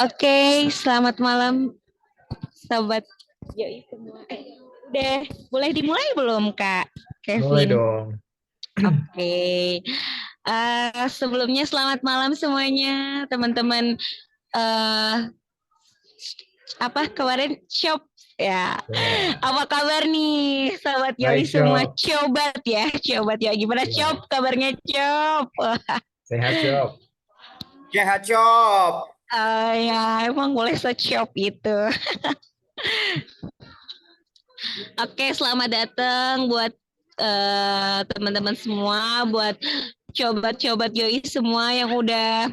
Oke, selamat malam sobat Yoi semua. Udah boleh dimulai belum Kak Mulai Kevin? dong. Oke. Sebelumnya selamat malam semuanya, teman-teman. eh Apa kemarin shop ya? Ya, Apa kabar nih, sobat Yoi baik, semua? Cok. Cobat ya, cobat ya. Gimana Ya, Cop? Kabarnya Cop? sehat, Cok. Sehat, Cop. Ya, emang boleh secop itu. Oke, selamat datang buat teman-teman semua, buat cobat-cobat Yoi semua yang udah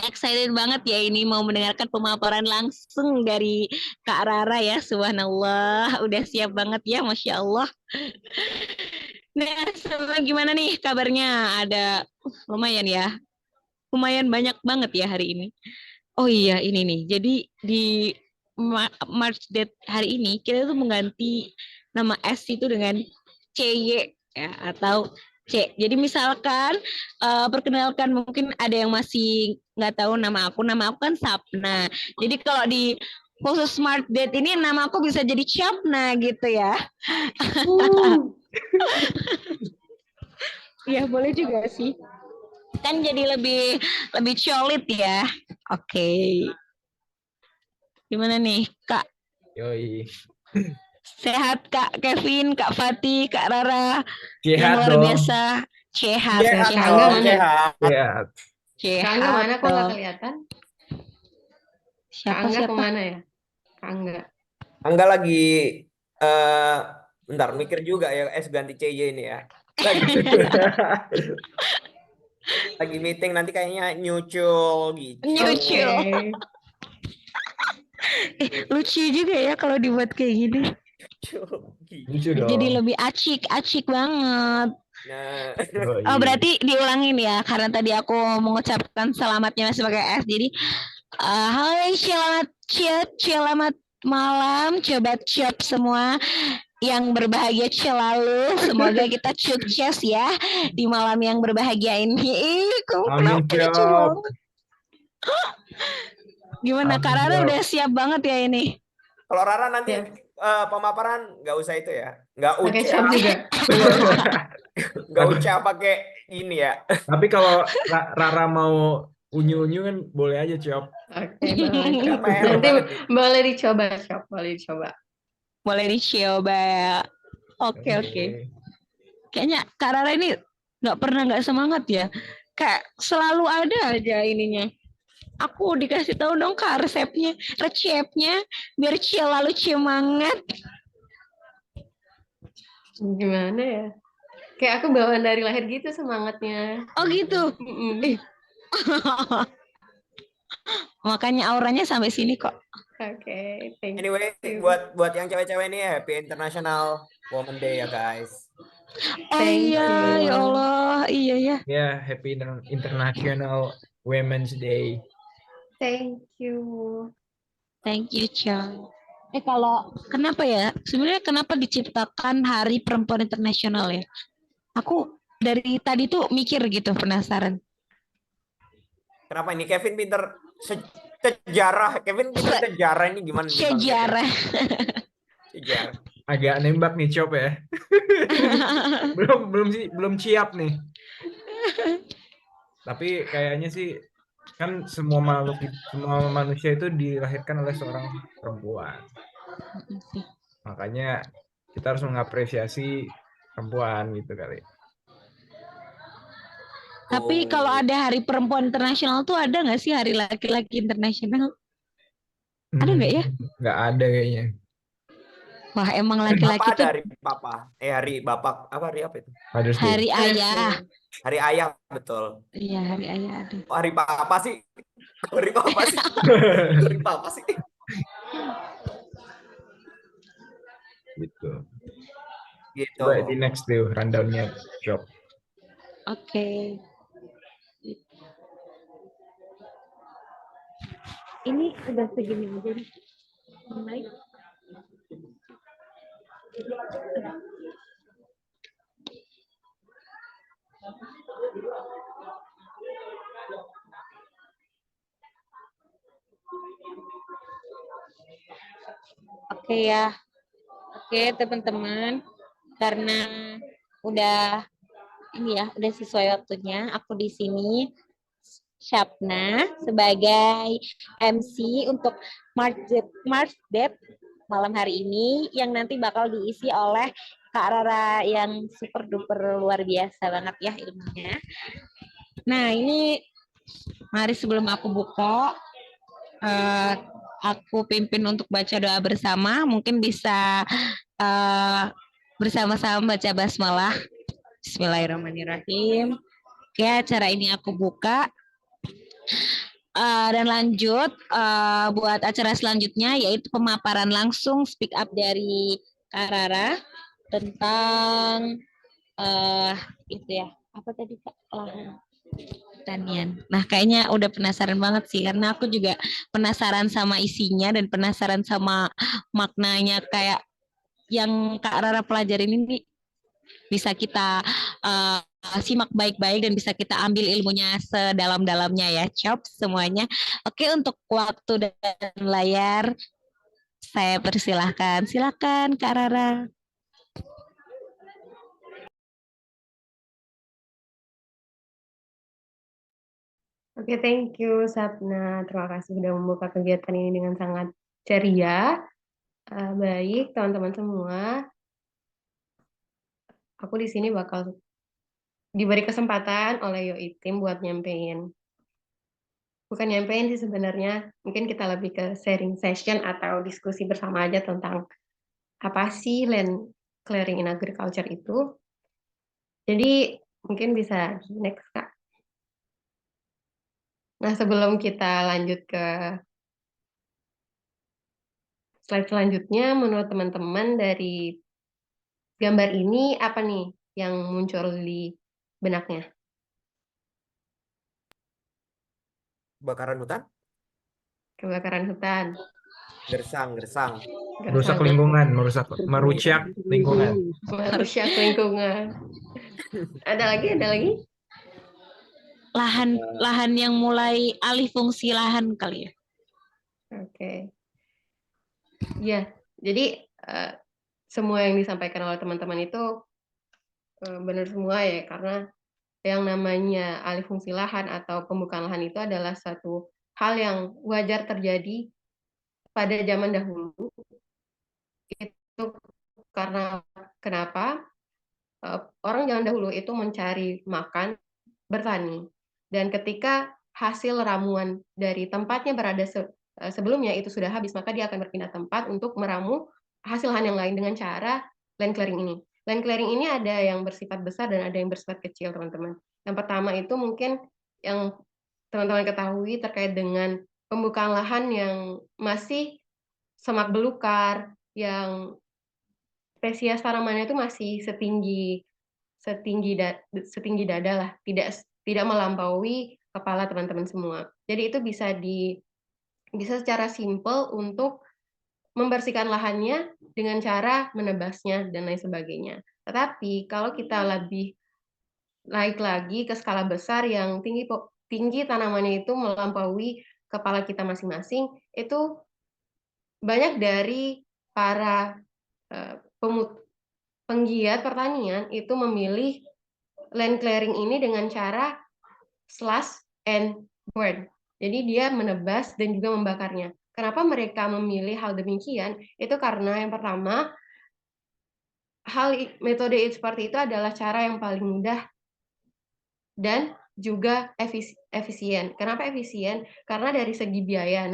excited banget ya ini mau mendengarkan pemaparan langsung dari Kak Rara ya, subhanallah, udah siap banget ya, Masya Allah. Nah, sama gimana nih kabarnya? Ada lumayan ya, lumayan banyak banget ya hari ini. Oh iya, ini nih, jadi di March Date hari ini kita tuh mengganti nama S itu dengan CY ya atau C. Jadi misalkan perkenalkan mungkin ada yang masih nggak tahu nama aku kan Sapna. Jadi kalau di khusus Smart Date ini nama aku bisa jadi Capna gitu ya. Ya boleh juga sih. Kan jadi lebih lebih solid ya. Oke. Gimana nih Kak? Yoi. Sehat Kak Kevin, Kak Fatih, Kak Rara yang Sehat luar dong. biasa. Sehat, Sehat, Kak Angga dong, sehat, mana? sehat. Sehat. Kak Angga sehat mana kok nggak dong. kelihatan? Kak Siapa Angga siapa? kemana ya? Kak Angga. Angga lagi eh bentar mikir juga ya S ganti CY ini ya. Lagi lagi meeting nanti kayaknya nyucul gitu. Oke. Nyucul. Lucu juga ya kalau dibuat kayak gini. Nyucul Lucu gitu. Jadi dong. lebih acik, acik banget. Nah, Oh Yoi. berarti diulangin ya karena tadi aku mengucapkan selamatnya sebagai S. Jadi hai selamat malam coba cop semua yang berbahagia selalu. Semoga kita sukses ya di malam yang berbahagia ini. Kamu Amin, kenapa lucu Cok. banget? Gimana Kak Amin, Rara udah Cok. siap banget ya ini? kalau Rara nanti Ya, pemaparan nggak usah itu ya. Nggak pakai uce, cap juga. Nggak usah. nggak uce pakai ini ya. Tapi kalau Rara mau unyu-unyu kan boleh aja, Cok. Oke, boleh. Nggak PR Nanti banget nih. boleh dicoba, Shop. Boleh dicoba. Boleh dicoba ya. Oke oke. Oke. Kayaknya Kak Rara ini nggak semangat ya. Kayak selalu ada aja ininya. Aku dikasih tahu dong Kak resepnya biar selalu semangat. Gimana ya? Kayak aku bawaan dari lahir gitu semangatnya. Oh gitu. Mm-mm. Eh, makanya auranya sampai sini kok. Oke, thank Anyway, buat you. buat yang cewek-cewek ini Happy International Women Day ya guys. Oh Thank iya, ya you. Allah, iya ya. Ya, Happy International Women's Day. Thank you. Thank you, Chang. Kalau kenapa ya? Sebenarnya kenapa diciptakan Hari Perempuan Internasional ya? Aku dari tadi tuh mikir gitu, penasaran. Kenapa ini Kevin pinter sejarah? Kevin pinter Se sejarah ini gimana nih Bang Kevin? Sejarah. Sejarah. Agak nembak nih, Cok ya. Belum siap nih. Tapi kayaknya sih kan semua manusia itu dilahirkan oleh seorang perempuan. Makanya kita harus mengapresiasi perempuan gitu kali. Tapi kalau Oh. ada Hari Perempuan Internasional tuh ada nggak sih Hari Laki-laki Internasional? Ada Hmm, nggak ya? nggak ada kayaknya. Wah, emang Hari Papa laki-laki ada tuh hari Papa. Hari Bapak apa hari apa itu? Father's Day. Hari Father's Ayah. Day. Hari Ayah betul. Iya, Hari Ayah ada. Oh, hari Papa sih. Hari Papa sih. Hari Papa sih. Gitu. Gitu. Coba di next tuh rundownnya job. Oke. Ini udah segini aja nih. Mulai. Oke ya. Oke, teman-teman. Karena udah ini ya, udah sesuai waktunya. Aku di sini Syapna sebagai MC untuk March Date malam hari ini yang nanti bakal diisi oleh Kak Rara yang super duper luar biasa banget ya ilmunya. Nah, ini mari sebelum aku buka, aku pimpin untuk baca doa bersama. Mungkin bisa bersama-sama baca basmalah. Bismillahirrahmanirrahim. Oke, acara ini aku buka. Dan lanjut buat acara selanjutnya yaitu pemaparan langsung speak up dari Kak Rara tentang itu ya, apa tadi Kak? Lahan pertanian. Nah, kayaknya udah penasaran banget sih karena aku juga penasaran sama isinya dan penasaran sama maknanya kayak yang Kak Rara pelajarin ini bisa kita simak baik-baik dan bisa kita ambil ilmunya sedalam-dalamnya ya, Cop semuanya. Oke, untuk waktu dan layar saya persilahkan. Silakan Kak Rara. Oke, thank you Sapna. Terima kasih sudah membuka kegiatan ini dengan sangat ceria. Baik, teman-teman semua, aku di sini bakal diberi kesempatan oleh Yoi Tim buat nyampein. Bukan nyampein sih sebenarnya, mungkin kita lebih ke sharing session atau diskusi bersama aja tentang apa sih land clearing in agriculture itu. Jadi mungkin bisa next Kak. Nah, sebelum kita lanjut ke slide selanjutnya, menurut teman-teman dari gambar ini apa nih yang muncul di benaknya? Kebakaran hutan, Kebakaran hutan, gersang, gersang. Merusak gersang, lingkungan, merusak lingkungan. merusak lingkungan. Ada lagi? Ada lagi? Lahan yang mulai alih fungsi lahan kali ya. Oke. Ya, jadi semua yang disampaikan oleh teman-teman itu benar semua ya, karena yang namanya alih fungsi lahan atau pembukaan lahan itu adalah satu hal yang wajar terjadi pada zaman dahulu. Itu karena kenapa? Orang zaman dahulu itu mencari makan, bertani. Dan ketika hasil ramuan dari tempatnya berada sebelumnya itu sudah habis, maka dia akan berpindah tempat untuk meramu hasil lahan yang lain dengan cara land clearing ini. Land clearing ini ada yang bersifat besar dan ada yang bersifat kecil, teman-teman. Yang pertama itu mungkin yang teman-teman ketahui terkait dengan pembukaan lahan yang masih semak belukar, yang spesies tanamannya itu masih setinggi dada lah, tidak melampaui kepala teman-teman semua. Jadi itu bisa secara simpel untuk membersihkan lahannya dengan cara menebasnya dan lain sebagainya. Tetapi kalau kita lebih naik lagi ke skala besar yang tinggi tanamannya itu melampaui kepala kita masing-masing, itu banyak dari para penggiat pertanian itu memilih land clearing ini dengan cara slash and burn. Jadi dia menebas dan juga membakarnya. Kenapa mereka memilih hal demikian? Itu karena yang pertama, metode seperti itu adalah cara yang paling mudah dan juga efisien. Kenapa efisien? Karena dari segi biaya,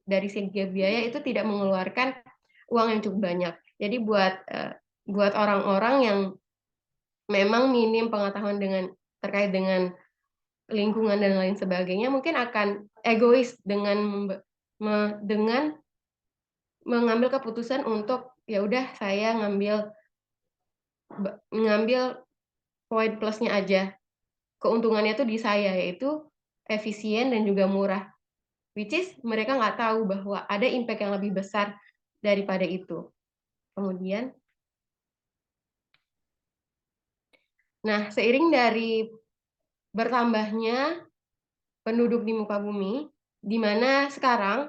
dari segi biaya itu tidak mengeluarkan uang yang cukup banyak. Jadi buat orang-orang yang memang minim pengetahuan terkait dengan lingkungan dan lain sebagainya, mungkin akan egois dengan mengambil keputusan untuk ya udah saya ngambil poin plusnya aja. Keuntungannya tuh di saya, yaitu efisien dan juga murah. Which is mereka nggak tahu bahwa ada impact yang lebih besar daripada itu. Kemudian, nah seiring dari bertambahnya penduduk di muka bumi, di mana sekarang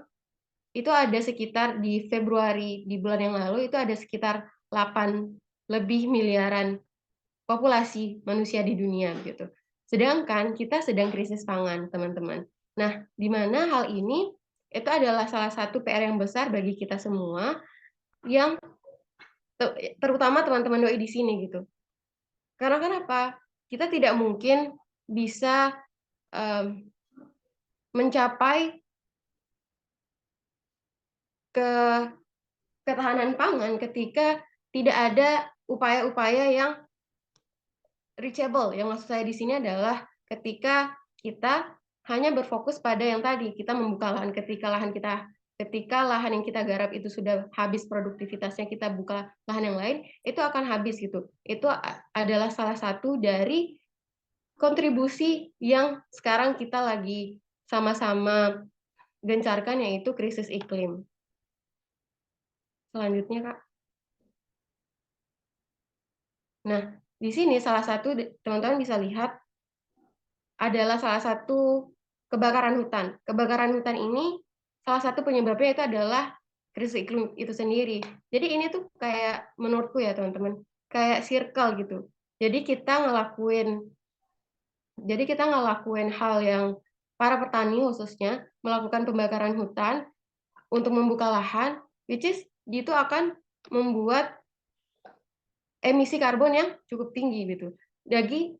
itu ada sekitar di Februari di bulan yang lalu itu ada sekitar 8 lebih miliaran populasi manusia di dunia gitu. Sedangkan kita sedang krisis pangan, teman-teman. Nah, di mana hal ini itu adalah salah satu PR yang besar bagi kita semua yang terutama teman-teman doi di sini gitu. Karena kenapa? Kita tidak mungkin bisa mencapai ketahanan pangan ketika tidak ada upaya-upaya yang reachable. Yang maksud saya di sini adalah ketika kita hanya berfokus pada yang tadi, kita membuka lahan ketika lahan yang kita garap itu sudah habis produktivitasnya, kita buka lahan yang lain, itu akan habis gitu. Itu adalah salah satu dari kontribusi yang sekarang kita lagi sama-sama gencarkan, yaitu krisis iklim. Selanjutnya, Kak. Nah, di sini salah satu teman-teman bisa lihat adalah salah satu kebakaran hutan. Kebakaran hutan ini salah satu penyebabnya itu adalah krisis iklim itu sendiri. Jadi ini tuh kayak menurutku ya teman-teman, kayak circle gitu. Jadi kita ngelakuin hal yang para petani khususnya melakukan pembakaran hutan untuk membuka lahan, which is itu akan membuat emisi karbon yang cukup tinggi gitu. Dari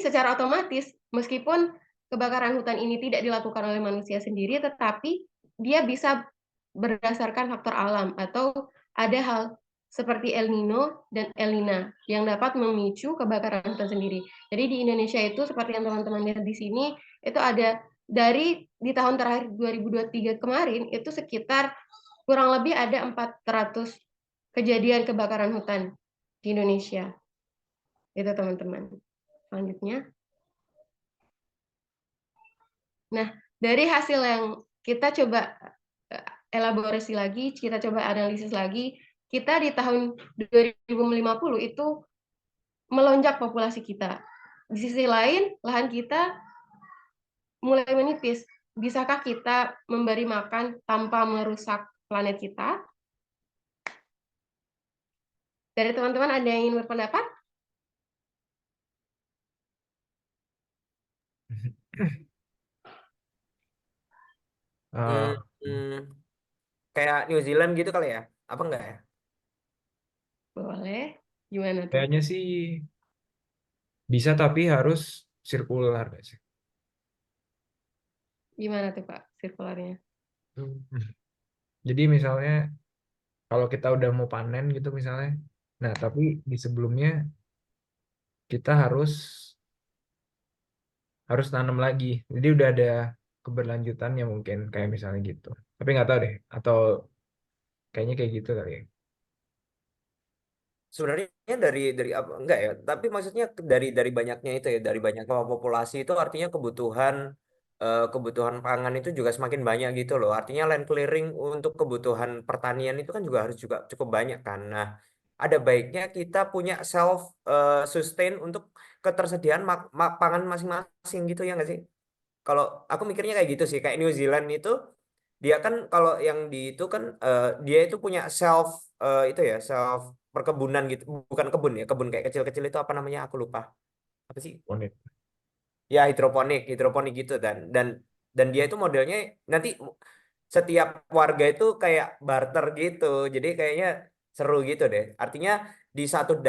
secara otomatis, meskipun kebakaran hutan ini tidak dilakukan oleh manusia sendiri, tetapi dia bisa berdasarkan faktor alam atau ada hal seperti El Nino dan El Nina yang dapat memicu kebakaran hutan sendiri. Jadi di Indonesia itu seperti yang teman-teman lihat di sini, itu ada di tahun terakhir 2023 kemarin itu sekitar kurang lebih ada 400 kejadian kebakaran hutan di Indonesia. Itu teman-teman. Selanjutnya. Nah, dari hasil yang kita coba elaborasi lagi, kita coba analisis lagi, kita di tahun 2050 itu melonjak populasi kita. Di sisi lain, lahan kita mulai menipis. Bisakah kita memberi makan tanpa merusak planet kita? Dari teman-teman ada yang ingin berpendapat? Eh, Kayak New Zealand gitu kali ya? Apa enggak ya? Boleh. Gimana tuh? Kayaknya sih bisa tapi harus sirkular nggak sih? Gimana tuh Pak sirkularnya? Jadi misalnya kalau kita udah mau panen gitu misalnya, nah tapi di sebelumnya kita harus nanam lagi. Jadi udah ada keberlanjutannya mungkin kayak misalnya gitu. Tapi nggak tahu deh. Atau kayaknya kayak gitu kali ya. Sebenarnya dari apa enggak ya? Tapi maksudnya dari banyaknya itu ya, dari banyaknya populasi itu artinya kebutuhan pangan itu juga semakin banyak gitu loh. Artinya land clearing untuk kebutuhan pertanian itu kan juga cukup banyak kan. Nah, ada baiknya kita punya self sustain untuk ketersediaan pangan masing-masing gitu ya nggak sih? Kalau aku mikirnya kayak gitu sih, kayak New Zealand itu dia kan kalau yang di itu kan dia itu punya itu ya self perkebunan gitu, bukan kebun ya, kebun kayak kecil-kecil itu apa namanya aku lupa apa sih? Unik. Ya hidroponik gitu dan dia itu modelnya nanti setiap warga itu kayak barter gitu, jadi kayaknya seru gitu deh. Artinya di satu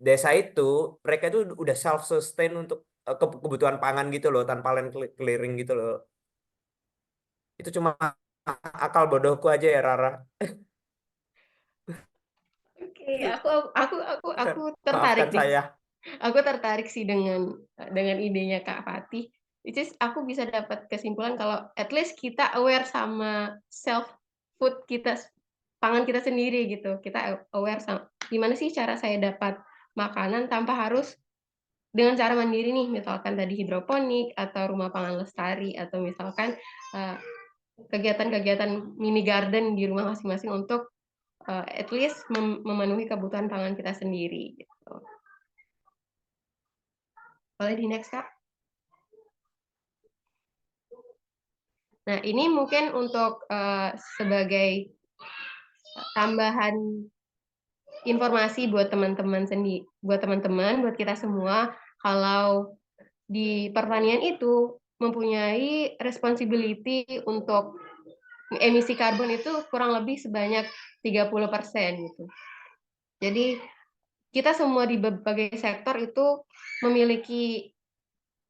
desa itu mereka itu udah self sustain untuk kebutuhan pangan gitu loh tanpa land clearing gitu loh. Itu cuma akal bodohku aja ya Rara. Oke, aku tertarik Maafkan nih. saya. Aku tertarik sih dengan idenya Kak Fatih. Which is aku bisa dapat kesimpulan kalau at least kita aware sama self food kita, pangan kita sendiri gitu. Kita aware sama gimana sih cara saya dapat makanan tanpa harus dengan cara mandiri nih, misalkan tadi hidroponik atau rumah pangan lestari atau misalkan eh, kegiatan-kegiatan mini garden di rumah masing-masing untuk at least memenuhi kebutuhan pangan kita sendiri gitu. Boleh di next Kak? Nah, ini mungkin untuk sebagai tambahan informasi buat teman-teman buat kita semua, kalau di pertanian itu mempunyai responsibility untuk emisi karbon itu kurang lebih sebanyak 30% gitu. Jadi kita semua di berbagai sektor itu memiliki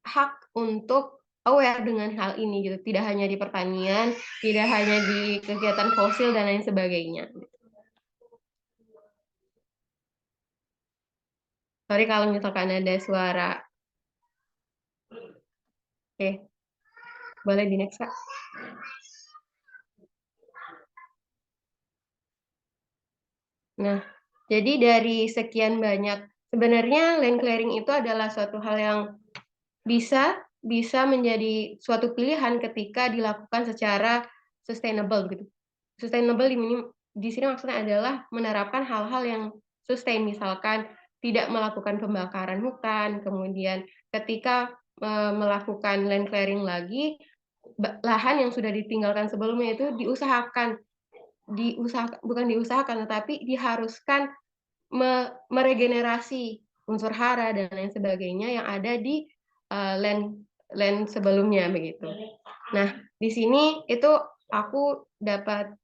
hak untuk aware dengan hal ini gitu. Tidak hanya di pertanian, tidak hanya di kegiatan fosil dan lain sebagainya. Sorry kalau misalkan ada suara. Oke, boleh di next, Kak. Nah, jadi dari sekian banyak, sebenarnya land clearing itu adalah suatu hal yang bisa menjadi suatu pilihan ketika dilakukan secara sustainable gitu. Sustainable di sini maksudnya adalah menerapkan hal-hal yang sustain, misalkan tidak melakukan pembakaran hutan, kemudian ketika melakukan land clearing lagi, lahan yang sudah ditinggalkan sebelumnya itu bukan diusahakan tetapi diharuskan meregenerasi unsur hara dan lain sebagainya yang ada di land sebelumnya begitu. Nah, di sini itu aku dapat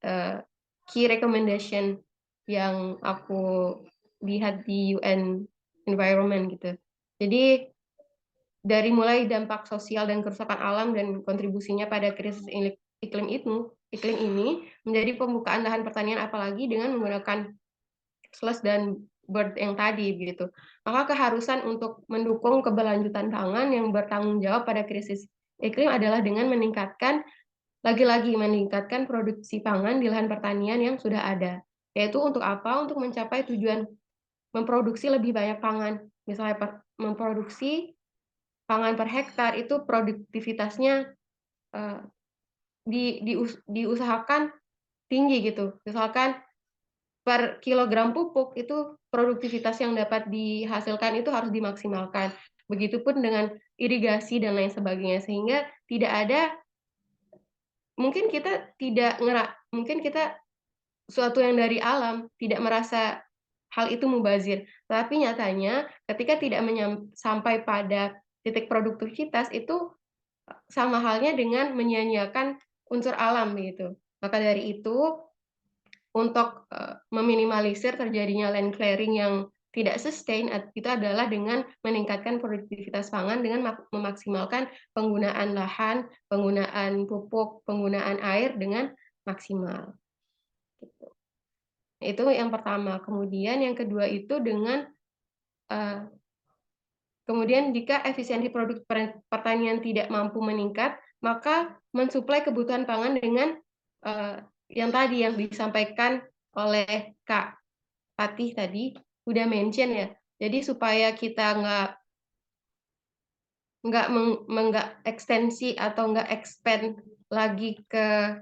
key recommendation yang aku lihat di UN Environment gitu. Jadi dari mulai dampak sosial dan kerusakan alam dan kontribusinya pada krisis iklim ini menjadi pembukaan lahan pertanian apalagi dengan menggunakan slash dan bird yang tadi begitu. Maka keharusan untuk mendukung keberlanjutan pangan yang bertanggung jawab pada krisis iklim adalah dengan meningkatkan produksi pangan di lahan pertanian yang sudah ada. Yaitu untuk apa? Untuk mencapai tujuan memproduksi lebih banyak pangan. Misalnya memproduksi pangan per hektar itu produktivitasnya diusahakan tinggi gitu. Misalkan per kilogram pupuk itu produktivitas yang dapat dihasilkan itu harus dimaksimalkan. Begitupun dengan irigasi dan lain sebagainya, sehingga tidak ada, mungkin kita suatu yang dari alam tidak merasa hal itu mubazir, tapi nyatanya ketika tidak sampai pada titik produktivitas itu sama halnya dengan menyia-nyiakan unsur alam begitu. Maka dari itu untuk meminimalisir terjadinya land clearing yang tidak sustain itu adalah dengan meningkatkan produktivitas pangan dengan memaksimalkan penggunaan lahan, penggunaan pupuk, penggunaan air dengan maksimal. Gitu. Itu yang pertama. Kemudian yang kedua itu dengan kemudian jika efisiensi produk pertanian tidak mampu meningkat, maka mensuplai kebutuhan pangan dengan yang tadi yang disampaikan oleh Kak Patih tadi udah mention ya. Jadi supaya kita nggak ekstensi atau nggak expand lagi ke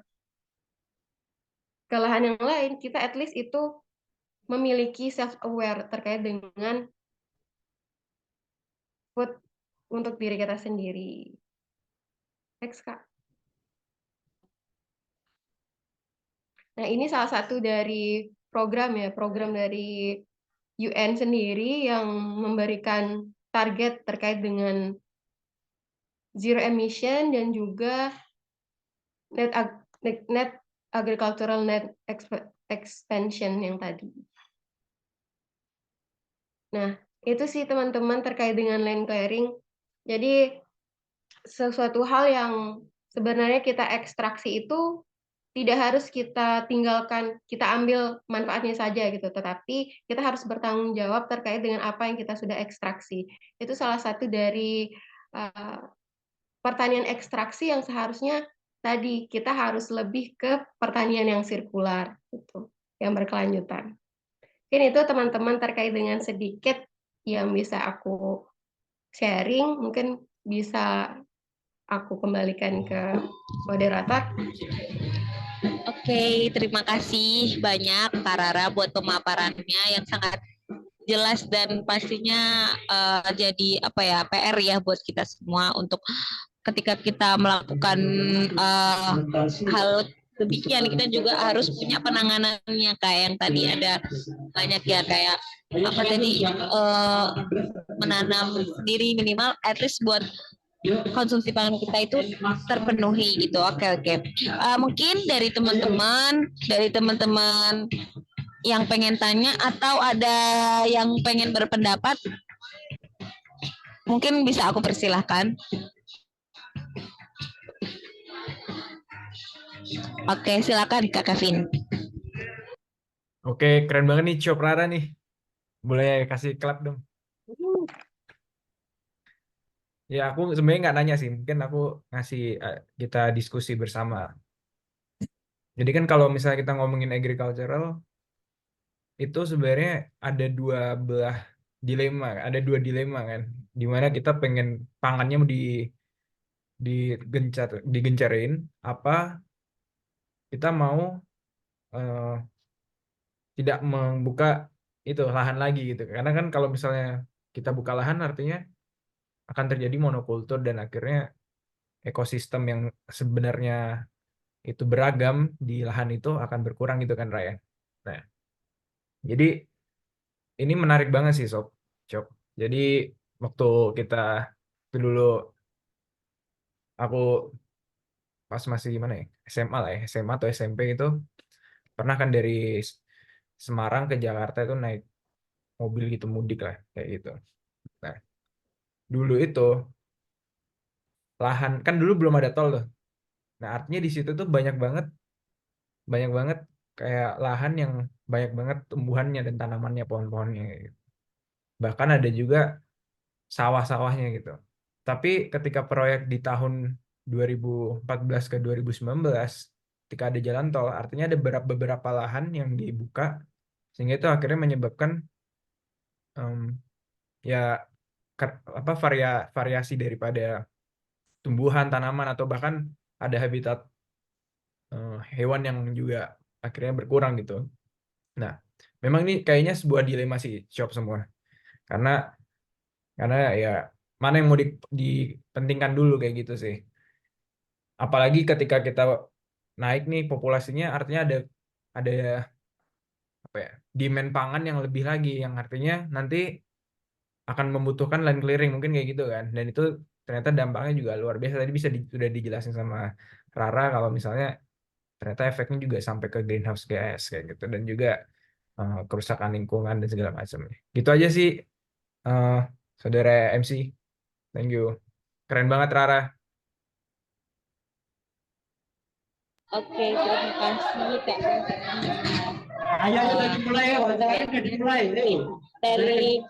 lahan yang lain, kita at least itu memiliki self aware terkait dengan food untuk diri kita sendiri. Next, Kak. Nah, ini salah satu dari program dari UN sendiri yang memberikan target terkait dengan zero emission dan juga net agricultural net expansion yang tadi. Nah, itu sih teman-teman terkait dengan land clearing. Jadi sesuatu hal yang sebenarnya kita ekstraksi itu tidak harus kita tinggalkan, kita ambil manfaatnya saja gitu, tetapi kita harus bertanggung jawab terkait dengan apa yang kita sudah ekstraksi. Itu salah satu dari pertanian ekstraksi yang seharusnya tadi kita harus lebih ke pertanian yang sirkular, gitu, yang berkelanjutan. Mungkin itu teman-teman terkait dengan sedikit yang bisa aku sharing, mungkin bisa aku kembalikan ke moderator. Oke, terima kasih banyak Kak Rara buat pemaparannya yang sangat jelas dan pastinya jadi PR ya buat kita semua untuk ketika kita melakukan hal demikian, kita juga harus punya penanganannya, kayak yang tadi ada banyak ya, kayak apa tadi, menanam sendiri minimal at least buat konsumsi pangan kita itu terpenuhi gitu. Oke. Mungkin dari teman-teman yang pengen tanya atau ada yang pengen berpendapat, mungkin bisa aku persilahkan. Oke, silakan Kak Kevin. Oke, keren banget nih Cop Rara nih. Boleh kasih clap dong. Ya, aku sebenarnya nggak nanya sih. Mungkin aku ngasih kita diskusi bersama. Jadi kan kalau misalnya kita ngomongin agricultural, itu sebenarnya ada dua dilema kan. Dimana kita pengen pangannya digencarin, apa kita mau tidak membuka itu lahan lagi gitu. Karena kan kalau misalnya kita buka lahan artinya akan terjadi monokultur dan akhirnya ekosistem yang sebenarnya itu beragam di lahan itu akan berkurang gitu kan Raya. Nah, jadi ini menarik banget sih Sob. Cop. Jadi waktu kita itu dulu aku pas masih gimana ya? SMA lah ya, SMA atau SMP itu pernah kan dari Semarang ke Jakarta itu naik mobil gitu mudik lah kayak gitu. Nah, dulu itu lahan kan dulu belum ada tol tuh. Nah, artinya di situ tuh banyak banget kayak lahan yang banyak banget tumbuhannya dan tanamannya, pohon-pohonnya gitu. Bahkan ada juga sawah-sawahnya gitu. Tapi ketika proyek di tahun 2014 ke 2019 ketika ada jalan tol, artinya ada beberapa lahan yang dibuka sehingga itu akhirnya menyebabkan ya variasi daripada tumbuhan, tanaman atau bahkan ada habitat hewan yang juga akhirnya berkurang gitu. Nah, memang ini kayaknya sebuah dilema sih shop semua. Karena ya mana yang mau dipentingkan dulu kayak gitu sih. Apalagi ketika kita naik nih populasinya artinya ada apa ya? Demand pangan yang lebih lagi yang artinya nanti akan membutuhkan land clearing mungkin kayak gitu kan. Dan itu ternyata dampaknya juga luar biasa. Tadi sudah dijelasin sama Rara kalau misalnya ternyata efeknya juga sampai ke greenhouse gas kayak gitu dan juga kerusakan lingkungan dan segala macam. Gitu aja sih saudara MC. Thank you. Keren banget Rara. Oke, terima kasih Kak. Ayo dimulai, dimulai. Dari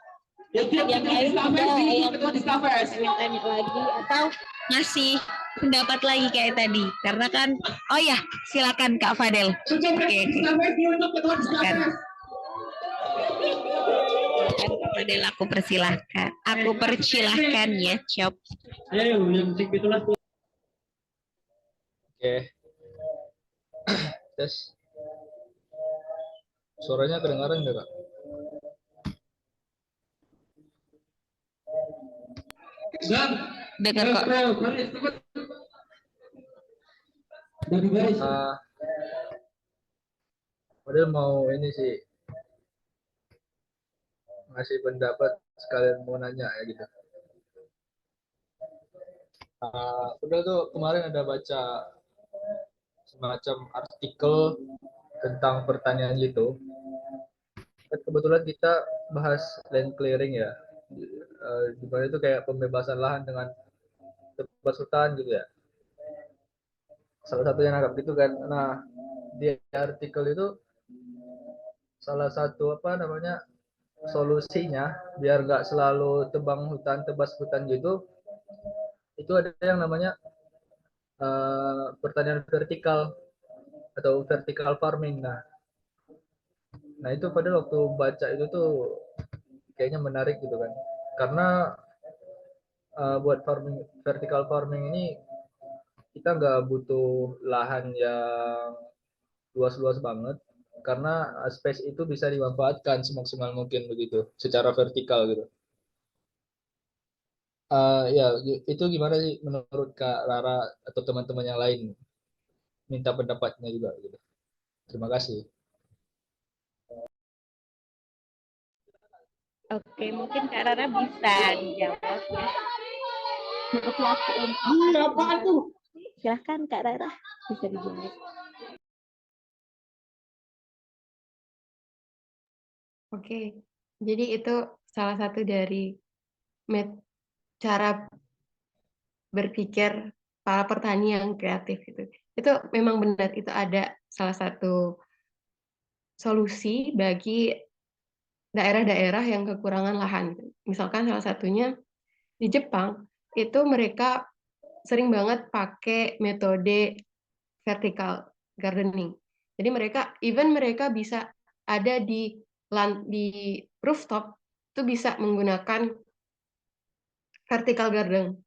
yang lain ada yang tanya lagi atau ngasih pendapat lagi kayak tadi, karena kan silakan Kak Fadel. Oke. Silakan Kak Fadel, aku persilahkan ya Cop. Oke. Tes. Suaranya kedengaran nggak Kak? Dengar kok. Padahal mau ini sih ngasih pendapat sekalian mau nanya ya gitu. Udah tuh kemarin ada baca semacam artikel tentang pertanian gitu. Kebetulan kita bahas land clearing ya, di mana itu kayak pembebasan lahan dengan tebas hutan gitu ya. Salah satu yang anggap gitu kan. Nah, di artikel itu salah satu solusinya biar nggak selalu tebas hutan gitu, itu ada yang namanya pertanian vertikal atau vertical farming. Nah itu pada waktu baca itu tuh kayaknya menarik gitu kan, karena buat vertical farming ini kita nggak butuh lahan yang luas-luas banget, karena space itu bisa dimanfaatkan semaksimal mungkin begitu secara vertikal gitu. Ya, itu gimana sih menurut Kak Rara atau teman-teman yang lain? Minta pendapatnya juga gitu. Terima kasih. Oke, mungkin Kak Rara bisa dijawab ya. Untuk waktu Apaan tuh? silahkan Kak Rara bisa dijawab. Oke, jadi itu salah satu dari cara berpikir para petani yang kreatif itu. Itu memang benar, itu ada salah satu solusi bagi daerah-daerah yang kekurangan lahan. Misalkan salah satunya di Jepang, itu mereka sering banget pakai metode vertical gardening. Jadi mereka bisa ada di rooftop itu bisa menggunakan vertical garden.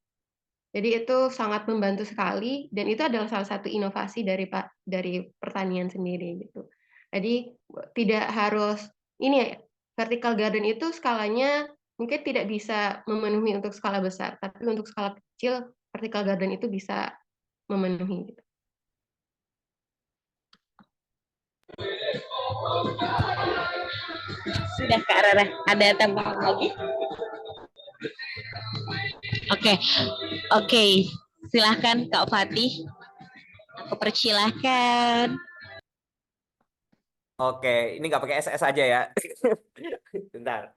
Jadi itu sangat membantu sekali dan itu adalah salah satu inovasi dari pertanian sendiri gitu. Jadi tidak harus ini ya, vertical garden itu skalanya mungkin tidak bisa memenuhi untuk skala besar, tapi untuk skala kecil vertical garden itu bisa memenuhi gitu. Sudah Kak Rara, ada tambahan lagi? Oke, silahkan Kak Fatih. Aku persilahkan. Oke, ini nggak pakai SS aja ya. Bentar.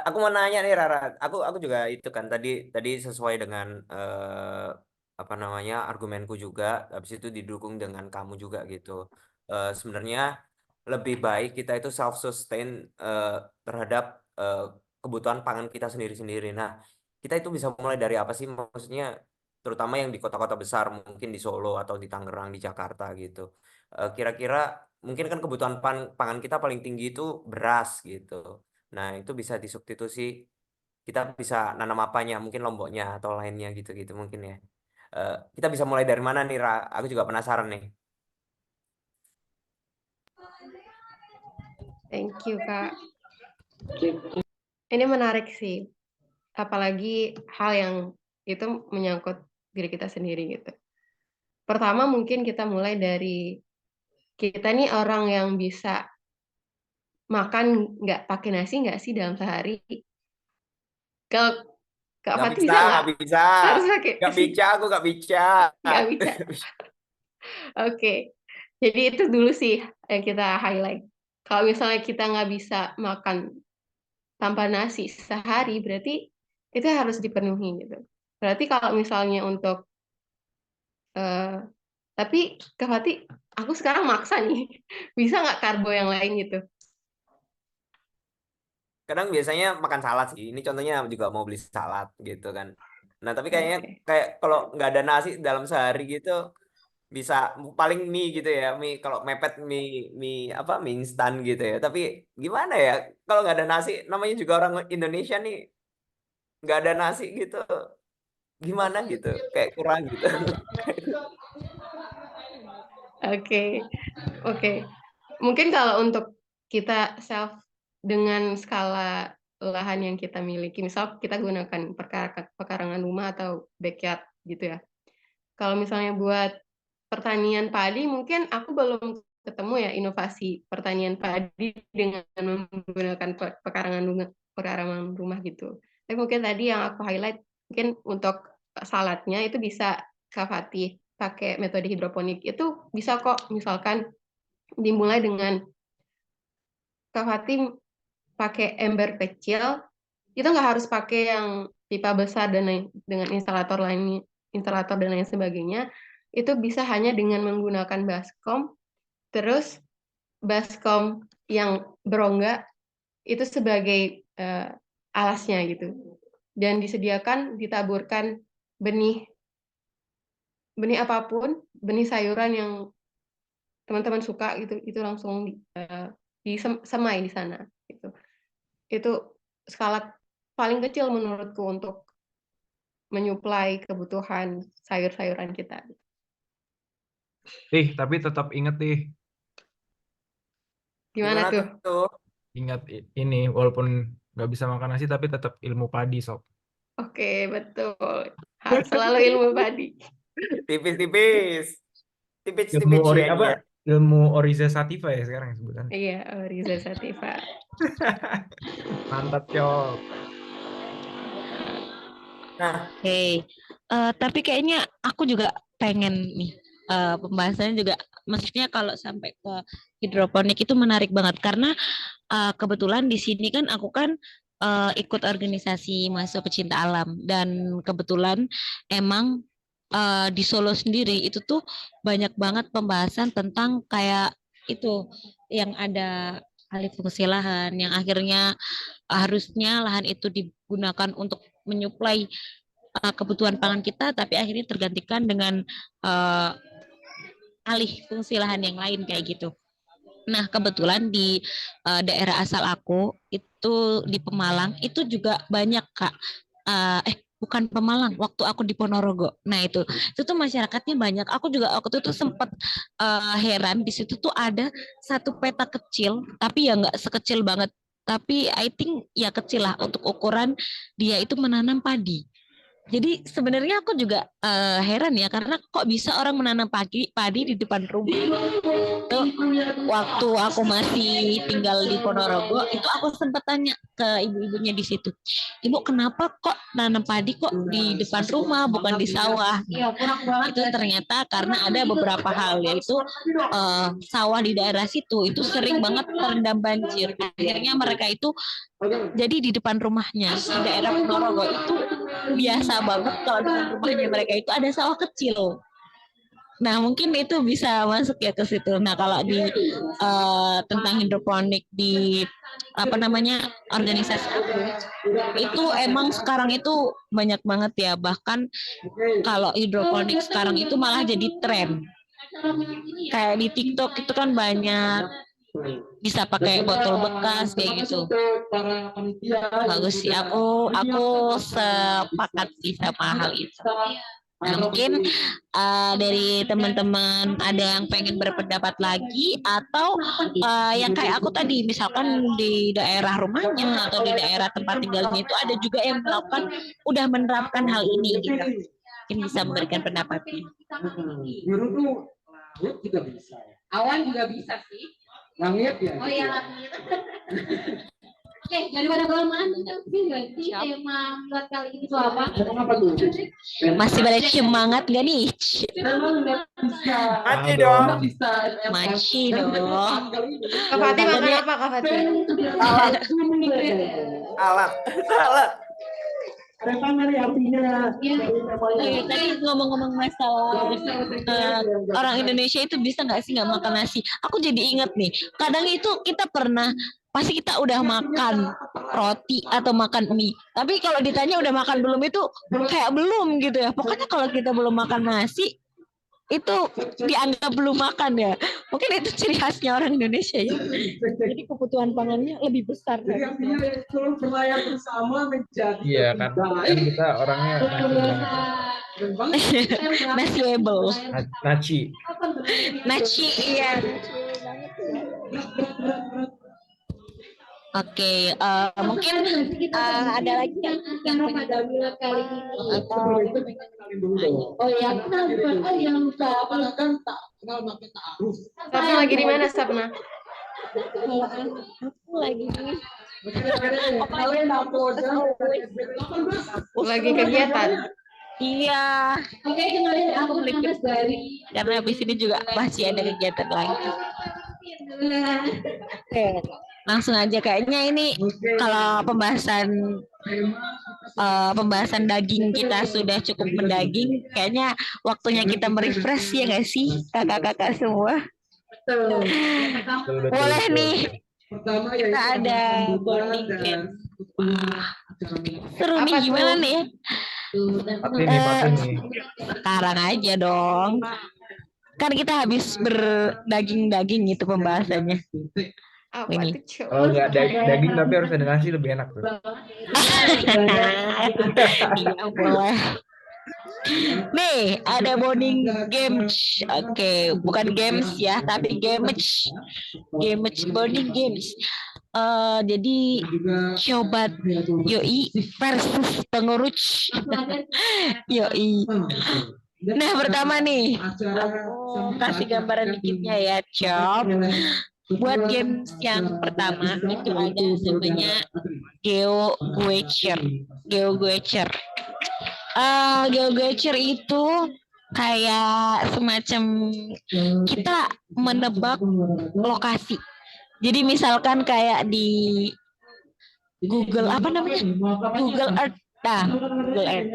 Aku mau nanya nih Rara. Aku juga itu kan tadi sesuai dengan apa namanya argumenku juga. Habis itu didukung dengan kamu juga gitu. Sebenarnya lebih baik kita itu self sustain terhadap kebutuhan pangan kita sendiri-sendiri. Nah, kita itu bisa mulai dari apa sih? Maksudnya terutama yang di kota-kota besar, mungkin di Solo atau di Tangerang, di Jakarta gitu. Kira-kira mungkin kan kebutuhan pangan kita paling tinggi itu beras gitu. Nah, itu bisa disubstitusi. Kita bisa nanam apanya, mungkin lomboknya atau lainnya gitu-gitu mungkin ya. Kita bisa mulai dari mana nih, Ra? Aku juga penasaran nih. Thank you, Kak. Ini menarik sih. Apalagi hal yang itu menyangkut diri kita sendiri gitu. Pertama mungkin kita mulai dari kita nih orang yang bisa makan nggak pakai nasi nggak sih dalam sehari? Kalau Kak Nggak Fatih bisa, bisa nggak? nggak bisa. Harus pakai Nggak nasi. bisa, aku nggak bisa. Nggak bisa. Oke. Jadi itu dulu sih yang kita highlight. Kalau misalnya kita nggak bisa makan tanpa nasi sehari, berarti itu harus dipenuhi gitu. Berarti kalau misalnya untuk tapi Kak Fatih, aku sekarang maksa nih, bisa nggak karbo yang lain gitu? Kadang biasanya makan salad sih. Ini contohnya juga mau beli salad gitu kan. Nah, tapi kayaknya Oke. kayak kalau nggak ada nasi dalam sehari gitu bisa paling mie gitu ya. Mie kalau mepet mie apa mie instan gitu ya. Tapi gimana ya? Kalau nggak ada nasi, namanya juga orang Indonesia nih nggak ada nasi gitu. Gimana gitu? Kayak kurang gitu. Oke, oke. Mungkin kalau untuk kita self dengan skala lahan yang kita miliki, misal kita gunakan pekarangan rumah atau backyard gitu ya. Kalau misalnya buat pertanian padi, mungkin aku belum ketemu ya inovasi pertanian padi dengan menggunakan pekarangan rumah gitu. Tapi mungkin tadi yang aku highlight, mungkin untuk saladnya itu bisa Kak Fatih pakai metode hidroponik. Itu bisa kok misalkan dimulai dengan Kak Fatih pakai ember kecil, itu nggak harus pakai yang pipa besar dengan instalator dan lain sebagainya. Itu bisa hanya dengan menggunakan baskom, terus baskom yang berongga itu sebagai alasnya gitu. Dan ditaburkan benih apapun, benih sayuran yang teman-teman suka gitu, itu langsung disemai di sana gitu. Itu skala paling kecil menurutku untuk menyuplai kebutuhan sayur-sayuran kita. Tapi tetap inget Gimana Gimana tuh? tuh? ingat ini walaupun nggak bisa makan nasi tapi tetap ilmu padi sob. Oke, betul. Harus selalu ilmu padi. Tipis-tipis. Ilmu Tipis-tipis ori ya. apa? Ilmu Oriza Sativa ya sekarang sebutannya. Iya, Riza Sativa. Mantap, Cok. Nah, Oke, tapi kayaknya aku juga pengen nih pembahasannya juga, maksudnya kalau sampai ke hidroponik itu menarik banget karena kebetulan di sini kan aku kan ikut organisasi mahasiswa pecinta alam dan kebetulan emang di Solo sendiri itu tuh banyak banget pembahasan tentang kayak itu yang ada alih fungsi lahan yang akhirnya harusnya lahan itu digunakan untuk menyuplai kebutuhan pangan kita, tapi akhirnya tergantikan dengan uh, alih fungsi lahan yang lain kayak gitu. Nah, kebetulan di daerah asal aku itu di Pemalang itu juga banyak Kak. Bukan Pemalang, waktu aku di Ponorogo. Nah, itu tuh masyarakatnya banyak. Aku juga waktu itu tuh sempat heran di situ tuh ada satu peta kecil, tapi ya nggak sekecil banget. Tapi I think ya kecil lah untuk ukuran dia itu menanam padi. Jadi sebenarnya aku juga heran ya karena kok bisa orang menanam padi di depan rumah. Itu waktu aku masih tinggal di Ponorogo itu aku sempat tanya ke ibu-ibunya di situ. Ibu kenapa kok nanam padi kok di depan rumah bukan di sawah? Itu ternyata karena ada beberapa hal yaitu sawah di daerah situ itu sering banget terendam banjir. Akhirnya mereka itu jadi di depan rumahnya di daerah Ponorogo itu biasa banget kalau depan rumahnya mereka itu ada sawah kecil. Nah, mungkin itu bisa masuk ya ke situ. Nah, kalau di tentang hidroponik di apa namanya organisasi aku, itu emang sekarang itu banyak banget ya. Bahkan kalau hidroponik sekarang itu malah jadi tren. Kayak di TikTok itu kan banyak bisa pakai botol bekas kayak gitu. Bagus sih, aku sepakat sih sama hal itu. Nah, mungkin dari teman-teman ada yang pengen berpendapat lagi atau yang kayak aku tadi, misalkan di daerah rumahnya atau di daerah tempat tinggalnya itu ada juga yang melakukan, udah menerapkan hal ini gitu. Mungkin bisa memberikan pendapatnya. Guru tuh langit juga bisa. Awan juga bisa sih. Langit ya. Oh iya langit. Oke, daripada kelamaan kita ganti tema buat kali ini itu apa? Apa tuh? Masih pada semangat gak nih? mati dong. Masih dong. Kak Fatih makan apa, Kak Fatih? Alat. Salah. Repanari artinya. Tadi ngomong-ngomong masalah orang Indonesia itu bisa nggak sih nggak makan nasi? Aku jadi inget nih, kadang itu kita pernah pasti kita udah makan roti atau makan mie, tapi kalau ditanya udah makan belum itu kayak belum gitu ya. Pokoknya kalau kita belum makan nasi itu dianggap belum makan ya. Mungkin itu ciri khasnya orang Indonesia ya. Jadi kebutuhan pangannya lebih besar. Jadi artinya kalau berlayar bersama menjadi Iya kan kita orangnya Nasiable. naci. Naci, iya. Oke, mungkin ada lagi yang pada kali ini atau oh ya kenapa yang lupa kan tak kenal pakai ta'aruf. Sapna lagi di mana, Sapna? aku lagi Lagi kegiatan. iya. Oke, kenalin aku Mas dari Karena habis ini juga masih ada kegiatan lagi. Oke, langsung aja kayaknya ini kalau pembahasan daging kita sudah cukup mendaging, kayaknya waktunya kita merefresh ya nggak sih kakak-kakak semua? Boleh nih, Pertama kita ada bonding game. Seru nih, Apa gimana tuh? nih? Pati nih. Sekarang aja dong. Kan kita habis berdaging-daging itu pembahasannya. Apa Ini. tuh, Cok? Kalau nggak daging tapi harus ada nasi lebih enak tuh. Iya boleh. Nih ada bonding games. Oke, bukan games ya, tapi games bonding games. Jadi coba Yoi versus pengurus Yoi. Nah, pertama nih, aku kasih gambaran dikitnya ya, Cop. Buat games yang pertama itu ada namanya GeoGuessr. GeoGuessr. GeoGuessr itu kayak semacam kita menebak lokasi. Jadi misalkan kayak di Google apa namanya? Google Earth. Nah, Google Earth.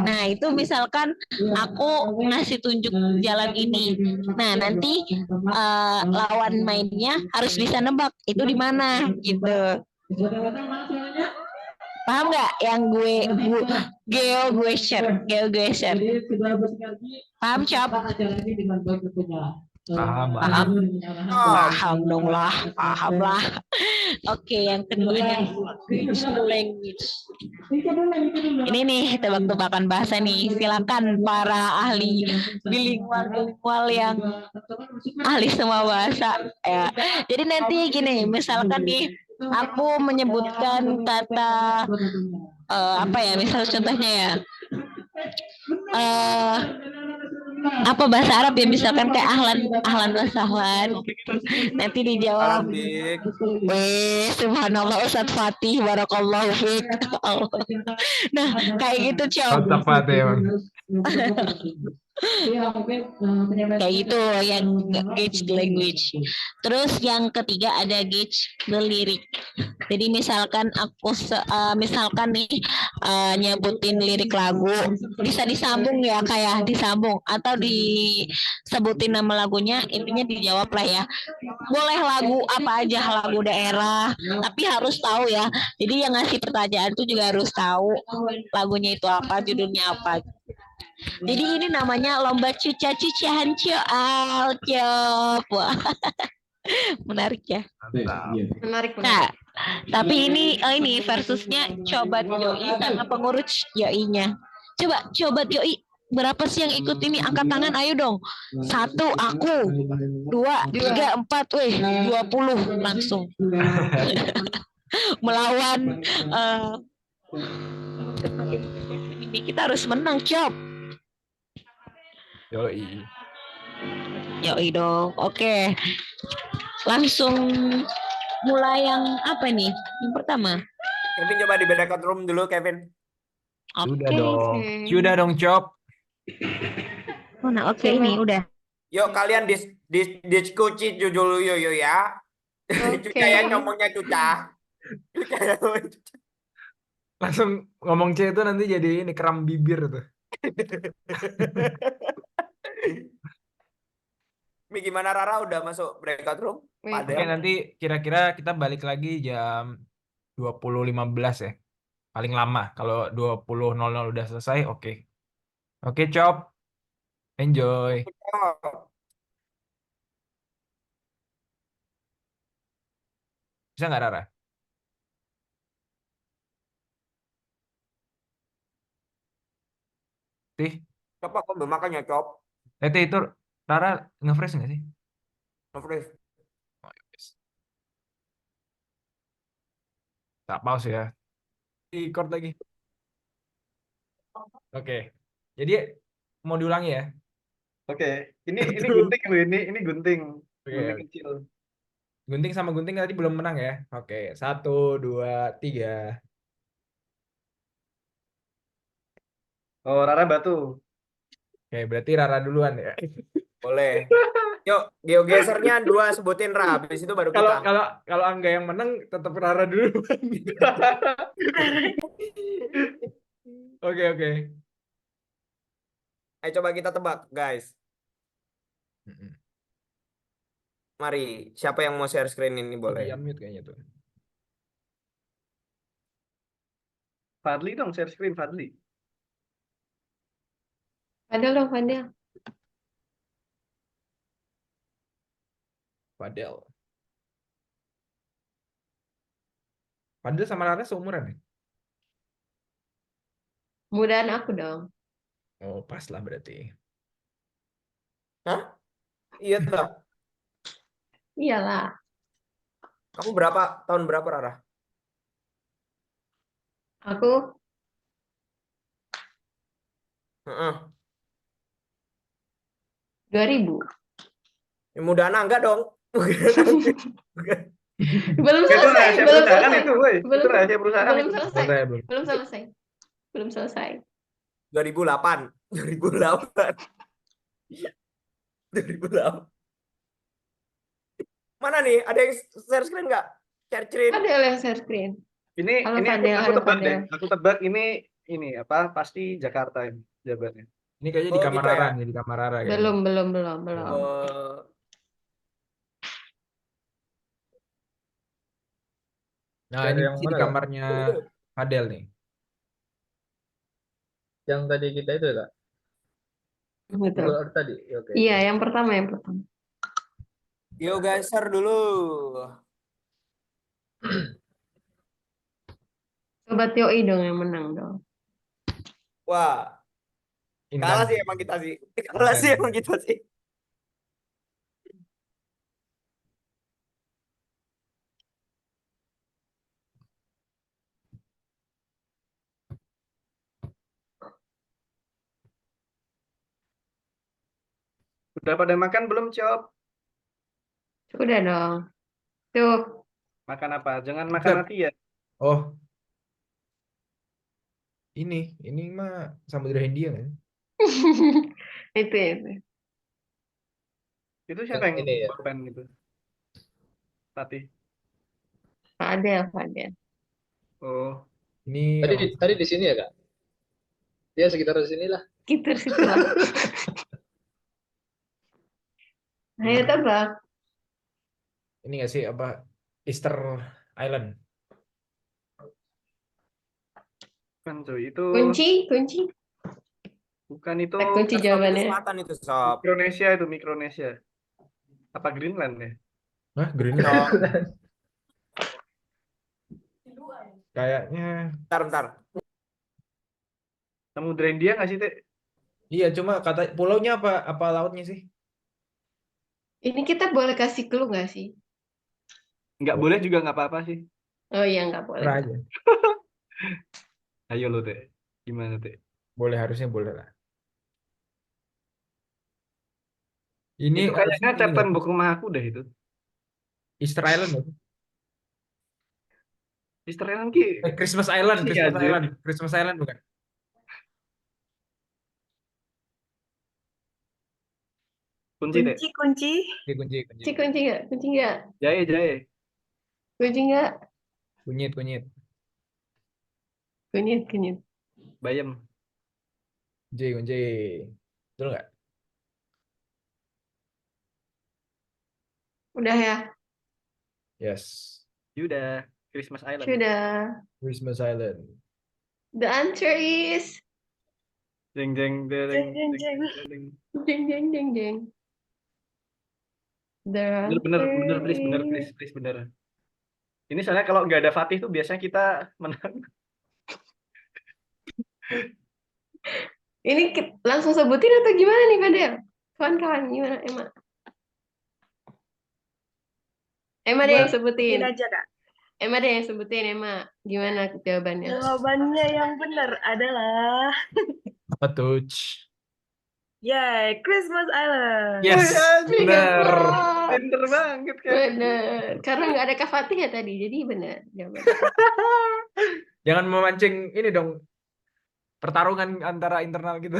Nah, itu misalkan aku ngasih tunjuk jalan ini. Nah, nanti lawan mainnya harus bisa nebak itu di mana gitu. Paham nggak yang GeoGuessr? Paham, Cap? Paham. Paham? Oh, Paham dong lah, paham lah. Oke, yang kedua ada language. Ini nih tebak-tebakan bahasa nih. Silakan para ahli bilingual yang ahli semua bahasa ya. Jadi nanti gini, misalkan nih aku menyebutkan kata apa ya? Misal contohnya ya. Apa bahasa Arab ya, misalkan kayak ahlan wa sahlan, nanti dijawab Alhamdulillah. subhanallah Ustadz Fatih barakallahu fiik. Nah kayak gitu Cok, Kocak banget ya, Bang. kayak gitu yang gauge the language. Terus yang ketiga ada gauge the lyric. Jadi misalkan aku misalkan nih nyebutin lirik lagu, bisa disambung ya, kayak disambung atau disebutin nama lagunya, intinya dijawab lah ya. Boleh lagu apa aja, lagu daerah, tapi harus tahu ya. Jadi yang ngasih pertanyaan tuh juga harus tahu lagunya itu apa, judulnya apa. Jadi ini namanya lomba cuca-cucahan coal, Cop. Wah, menarik ya. Mantap. Menarik, Nah, menarik. tapi ini versusnya coba Yoi sama pengurus Yoi-nya. Coba Yoi, berapa sih yang ikut ini? Angkat tangan, ayo dong. 1 aku, 2, 3, 4, 20 langsung. Melawan ini kita harus menang, Cop. Yoi. Yoi dong. Oke. Langsung mulai yang apa nih? Yang pertama. Kevin coba di backup room dulu, Kevin. Sudah Oke. dong. Oke. Sudah dong, Cop. Oh, nah oke ini udah. Yuk kalian diskusi dulu yo ya. Oke. Cuca ya ngomongnya Cuca. Cuca ya ngomongnya Cuca. Langsung ngomong C itu nanti jadi ini kram bibir tuh. Mi gimana Rara udah masuk breakout room? Wait. Oke, Padel. nanti kira-kira kita balik lagi jam 20.15 ya. Paling lama. Kalau 20.00 udah selesai, oke. Oke, Cop. Enjoy. Bisa nggak, Rara? Tih, Coba kok belum makan ya, Cop? Teh itu Rara nge-freeze nggak sih? Nofris. Oh, ya wes. Tak pause ya. Record lagi. Oke. Jadi mau diulangi ya? Oke, ini Satu. gunting loh, ini gunting. Oke, Gunting oke. kecil. Gunting sama gunting tadi belum menang ya. Oke, 1, 2, 3. Oh, Rara batu. Oke, berarti Rara duluan ya. Boleh. Yuk, geogesernya 2 sebutin Ra, habis itu baru Kalau kita. kalau kalau Angga yang menang tetap Rara duluan. Oke, oke. Ayo coba kita tebak, guys. Mm-mm. Mari, siapa yang mau share screen ini boleh? Di unmute kayaknya tuh. Fadli dong, share screen Fadli. Padel dong, Padel. Padel. Padel sama Rara seumuran ya? Mudahan aku dong. Oh, pas lah berarti. Hah? Iya toh. Iyalah. Kamu tahun berapa, Rara? Aku Heeh. 2000. Muda Nangga dong. Bukan. Belum Itu selesai, rahasia belum perusahaan selesai. itu, woi. Itu Belum rahasia perusahaan belum itu. selesai. Boleh, belum. Belum selesai. Belum selesai. 2008. 2008. 2008. Mana nih? Ada yang share screen nggak? Share screen. Ada yang share screen. Ini Halo ini Fadel, aku halo tebak deh. Fadel. Aku tebak ini apa? Pasti Jakarta ini jawabannya. Ini kayaknya di Oh, kamar gitu ya? Rara nih, di kamar Rara kayaknya. Belum. Eh, Nah, Share ini yang sih di mana, Kak? kamarnya Fadel nih. Yang tadi kita itu ya, Kak? Betul. Google Earth tadi. Ya, oke. Iya, yang pertama. Yuk guys, share dulu. Sobat Yoi dong yang menang dong. Wah, kalah Intan. sih emang kita sih. Kalah sih emang kita sih. Udah pada makan belum, Cop? Udah dong. Tuh. Makan apa? Jangan makan Cep. hati ya. Oh, ini mah Samudra Hindia kan? Itu. Itu siapa yang ini ya. pen itu? Tati. Fadel. Oh, Ini Tadi di sini ya, Kak? Dia sekitar di sini lah. Sekitar situ lah. Ayo tebak. ini nggak sih apa Easter Island? kan cuy. Itu Kunci. bukan itu Kunci Samudra jawabannya. Selatan itu, Sob. Mikronesia. Apa Greenland ya? Hah, Greenland? Sob. Kayaknya Bentar. Samudra India nggak sih, Teh? iya, cuma kata pulaunya apa lautnya sih? Ini kita boleh kasih clue nggak sih? Nggak boleh juga nggak apa-apa sih. Oh iya, nggak boleh. Pernah aja. Ayo lo, Teh. Gimana, Teh? Boleh, harusnya boleh lah. Ini Itu kayaknya harusnya ini catatan nggak? buku rumah aku deh itu. Easter Island nggak sih? Easter Island ki. Christmas Island, Iya, anjir. Christmas Island bukan? Kunci, Teh. Kunci. Kunci. Kunci nggak? Jahe. Kunci nggak? Kunyit. Kunyit. Bayam. Kunci. Betul nggak? Udah ya? Yes. Sudah. Christmas Island. Sudah. Christmas Island. The answer is Jeng. jeng. The Bener, answer please, is- bener. Ini soalnya kalau nggak ada Fatih tuh biasanya kita menang. Ini langsung sebutin atau gimana nih, Fadel? Kawan-kawan, gimana, Emma deh yang sebutin. aja, Kak. Emma. Gimana jawabannya? Jawabannya yang benar adalah Apa tuh? Yay, Christmas Island. Yes, bener. Pinter banget kan. Bener. Karena nggak ada Kak Fatih ya tadi, jadi benar jawabannya. Jangan memancing ini dong, pertarungan antara internal gitu.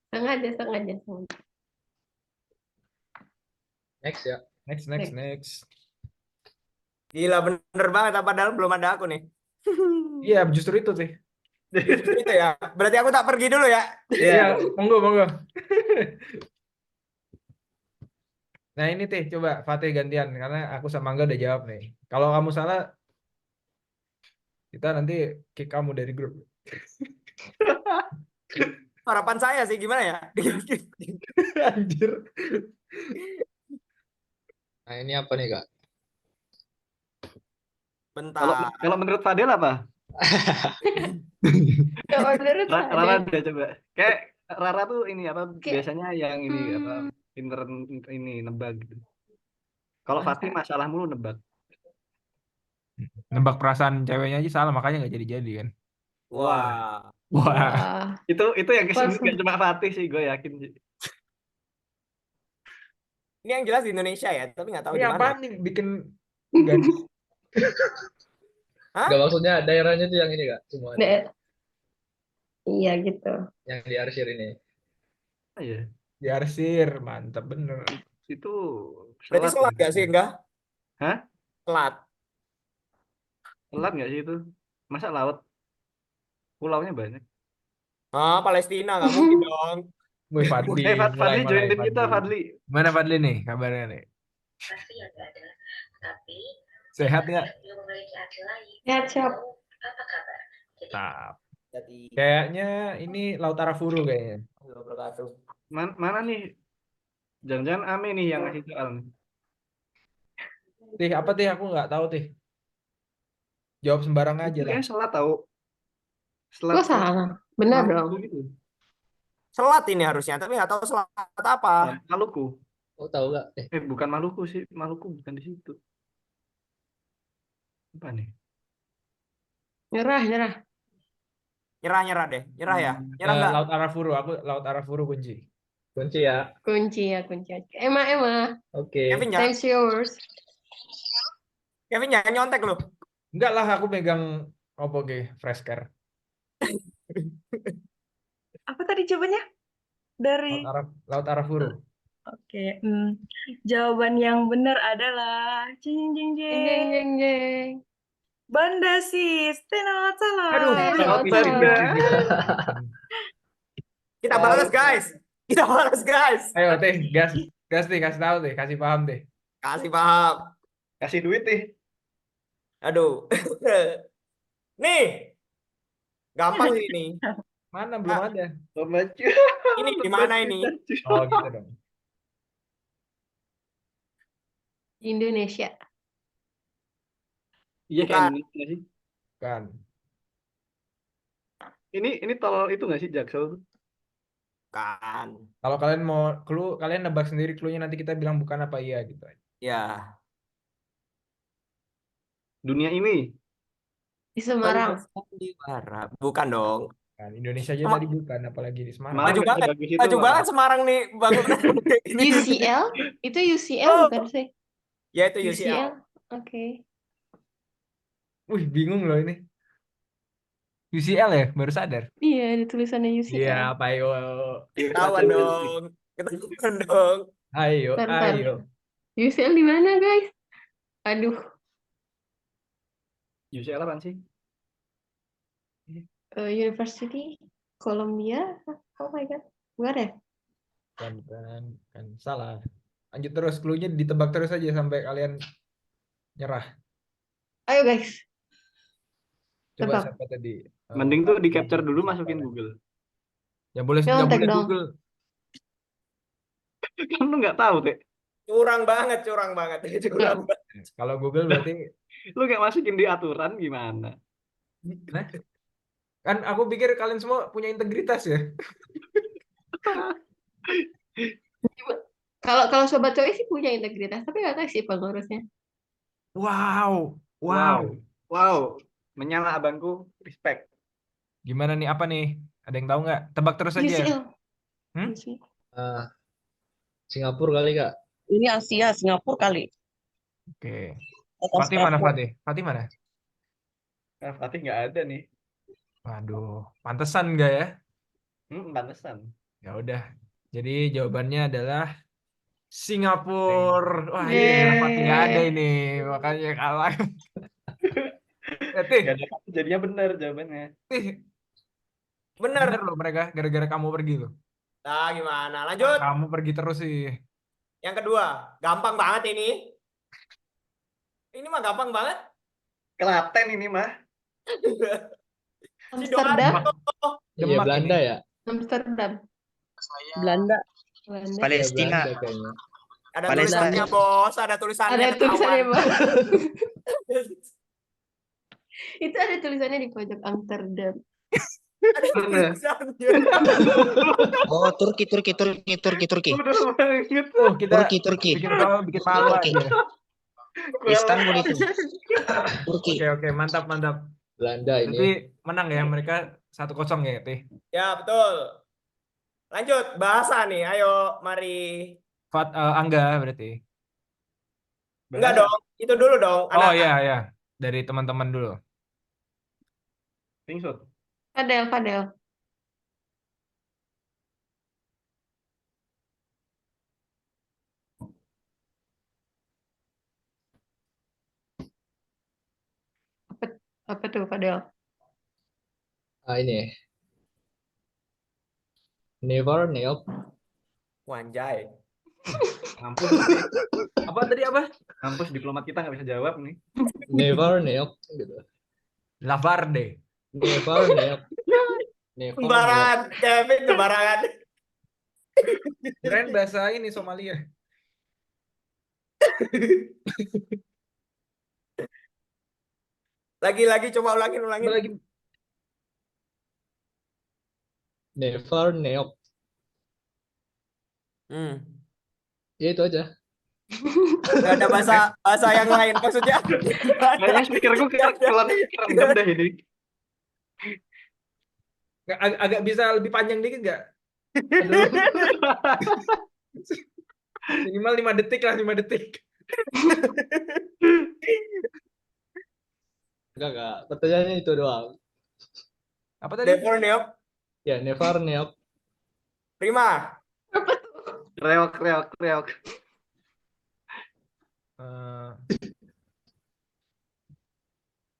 Sengaja. Next ya. Next. Gila, bener banget. Padahal belum ada aku nih. Iya, justru itu sih. Itu ya. Berarti aku tak pergi dulu ya. Iya, monggo. Nah ini Teh, coba Fatih gantian karena aku sama Angga udah jawab nih. Kalau kamu salah, kita nanti kick kamu dari grup. Harapan saya sih gimana ya? Anjir. Nah, ini apa nih, Kak? Bentar. Kalau menurut Fadel apa? Kalau menurut Rara saya, deh coba. Kayak Rara tuh ini apa Kayak- biasanya yang ini apa pinter ini nebak gitu. Kalau Fatih masalah mulu nebak. Nebak perasaan ceweknya aja salah, makanya nggak jadi-jadi kan. Wah. Wah, Wah, Itu yang kesini Pas- cuma Fatih sih, gue yakin sih. Ini yang jelas di Indonesia ya, tapi nggak tahu ini di apa mana. nih bikin gadis Hah? Gak maksudnya daerahnya tuh yang ini Kak, semua iya gitu. yang di Arsir ini. Ah, iya. diarsir, mantap bener. Itu Berarti selat selat ya? nggak sih, enggak? Hah? Selat. Selat nggak sih itu? Masa laut? Pulaunya banyak. Ah, Palestina nggak mungkin dong. Wih, Fadli, Fadli join tim kita, Fadli. Fadli. Gimana Fadli nih kabarnya nih? Sehat nggak? Ya, Cok. Tetap. Jadi, Kayaknya ini Laut Arafuru kayaknya. wabarakatuh. Mana nih? Jangan-jangan Ame nih yang ngasih soal nih. Tih, apa Tih? Aku nggak tahu Tih. Jawab sembarang aja Itu lah. kayaknya selat tahu. Selat. Kok salah? Benar Maluku dong. gitu. Selat ini harusnya, tapi nggak tahu selat apa. Maluku. Oh tahu gak? Bukan Maluku sih. Maluku bukan di situ. Apa nih? Nyerah. Nyerah deh. Nyerah ya? Nyerah nggak? Laut Arafuru, aku Laut Arafuru kunci. Kunci ya. Kunci. Emma. Oke. Kevin jangan, Time's yours. Kevin jangan nyontek loh. Enggak lah, aku megang opo ge, Fresker. Apa tadi jawabannya? Dari Laut Arafuru. Oke, jawaban yang benar adalah jing jing jing. Jeng. Banda sis, tenot salah. Aduh, Tenot tidak, tidak. Kita balas guys. Kita balas guys. Ayo Tih, gas Tih, kasih tahu Tih, kasih paham Tih. Kasih paham. Kasih duit nih. Aduh. Nih. Gampang ini. Mana belum ada? Pemacu. Ini di mana ini? Oh gitu dong. Indonesia. Iya Bukan. kan nggak sih? Kan. Ini tol itu nggak sih Jaksel tuh? Kan. Kalau kalian mau clue, kalian nebak sendiri clue-nya, nanti kita bilang bukan apa iya gitu aja. Ya. Dunia ini. Di Semarang. Bukan dong. Kan Indonesia aja tadi bukan, apalagi di Semarang. Malah Maju nggak banget. bagus itu Maju malah. banget Semarang nih bangunan kayak gini. UCL? Itu UCL Oh. bukan sih? Ya itu UCL. Oke. Wih, bingung loh ini. UCL ya, baru sadar. Iya, ada tulisannya Iya, UCL. apa ayo. Ketahuan dong. Ketahuan dong. Ayo, Bentar. ayo. UCL di mana, guys? Aduh. UCL apaan sih? University Columbia. Oh my god. Bukan ya? Kan salah. Lanjut terus, clue-nya ditebak terus aja sampai kalian nyerah. Ayo guys. Coba Tebak. siapa tadi? Mending tuh di capture dulu masukin Google. Ya boleh nggak Nyontek boleh dong. Google. Kan lu nggak tahu Teh. Curang banget. Curang banget. Kalau Google berarti Lu nggak masukin di aturan gimana? nah, kan aku pikir kalian semua punya integritas ya. Kalau sobat cowok sih punya integritas, tapi nggak tahu sih pengurusnya. Wow. Wow. Menyala abangku, respect. Gimana nih? Apa nih? Ada yang tahu nggak? Tebak terus aja. UCL. Hmm? UCL. Singapura kali Kak. Ini Asia, Singapura kali. Oke. Atas Fatih mana Singapura. Fatih? Fatih mana? Nah, Fatih nggak ada nih. Waduh, pantesan nggak ya? Pantesan. Ya udah. Jadi jawabannya adalah Singapura. Wah, ini Yeay. Fatih nggak ada ini, makanya kalah. Tih, Nggak ada. Jadinya benar jawabannya. Tih, Bener. bener loh mereka gara-gara kamu pergi loh. Nah gimana? Lanjut. Kamu pergi terus sih. Yang kedua. Gampang banget ini. Ini mah gampang banget. Klaten ini mah. Amsterdam. Iya Demak Belanda ini. ya. Amsterdam. Belanda. Belanda. Palestina. Iya, Belanda kayaknya. Ada Palestina. tulisannya bos. Ada tulisannya. Ada tulisannya, ketahuan. Bang. Itu ada tulisannya di pojok Amsterdam. Ada tulisannya. Oh, Turki. Udah banget. Tuh, kita Turki. bikin malu Turki. aja. Istanbul itu. Turki. Oke, mantap. Belanda ini. Berarti menang ya mereka 1-0 ya, Teh. Ya, betul. Lanjut, bahasa nih. Ayo, mari. Angga berarti. Enggak dong, itu dulu dong. Oh Anak. iya. Dari teman-teman dulu. Pingsut. Fadel. Apa tuh Fadel? Ini. Never nailed. Wanjay. Ngampus. Apa? Ngampus diplomat kita nggak bisa jawab nih. Never nailed gitu. Lavarde. Never nailed. Never nailed. Sembarangan, Kevin sembarangan. Keren bahasa ini Somalia. Lagi coba ulangin. Lagi. Never nailed. Ya itu aja. Gak ada bahasa yang lain maksudnya. Kayaknya speakerku kerendam deh ini. Agak bisa lebih panjang dikit nggak? Minimal 5 detik lah, 5 detik. Enggak. Pertanyaannya itu doang. Apa tadi? Never nailed. Ya, never nailed. Prima. Reok.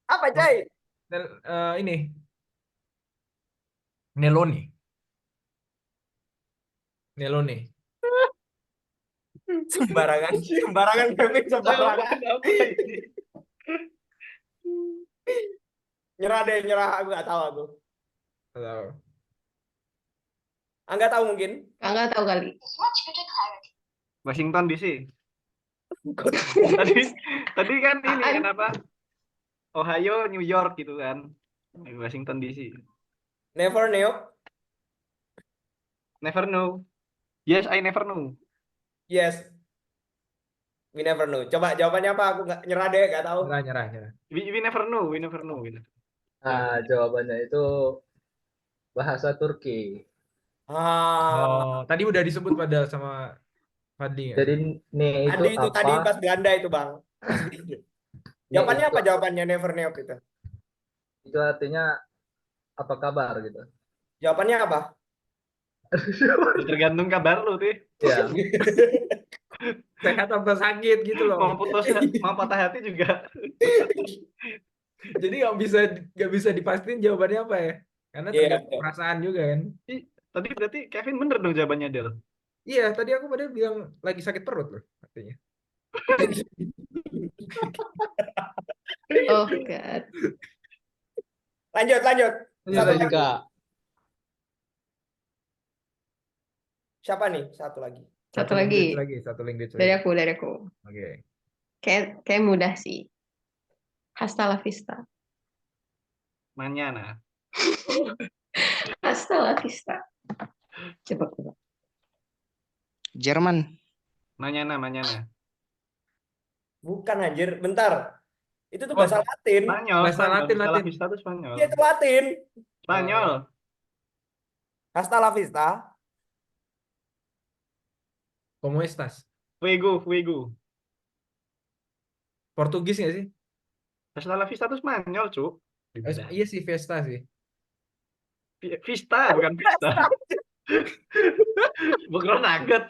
Apa, Cai? Ini. Neloni. Sembarangan Kevin sembarangan. Nyerah, aku nggak tahu aku. Tahu. Nggak tahu mungkin. Nggak tahu kali. Washington DC. Tadi kan ini kenapa? Ohio, New York gitu kan. Washington DC. Never nailed. Never know. Yes, I never know. Yes. We never know. Coba jawabannya apa? Aku nggak nyerah deh, nggak tahu. Nyerah. We never know. Gitu. Jawabannya itu bahasa Turki. Tadi udah disebut pada sama Fadli. Jadi itu itu apa? tadi pas Belanda itu, Bang. Jawabannya apa? Jawabannya never nailed itu. Itu artinya apa kabar gitu. Jawabannya apa? Tergantung kabar lu, Tih. Ya. Sehat apa sakit gitu loh. Mau patah hati juga. Jadi nggak bisa dipastiin jawabannya apa ya? Karena tergantung perasaan juga kan. Tadi berarti Kevin bener dong jawabannya, Del. Iya, tadi aku padahal bilang lagi sakit perut loh artinya. Oh God. Lanjut. Kak. Siapa nih? Satu lagi. Satu lagi. Satu language Dari lagi. aku. Oke. Kayak mudah sih. Hasta la vista. Mañana. Hasta la vista. Coba. Jerman. Mañana. Bukan anjir, bentar. Itu tuh bahasa Latin. Spanyol. Bahasa Latin. Vista itu Spanyol. Iya, itu Latin. Spanyol. Hasta la vista. ¿Cómo estás? Fuego. Portugis nggak sih? Hasta la vista itu Spanyol, Cuk. Iya sih, Fiesta sih. Vista, bukan Vista. Bukan nugget.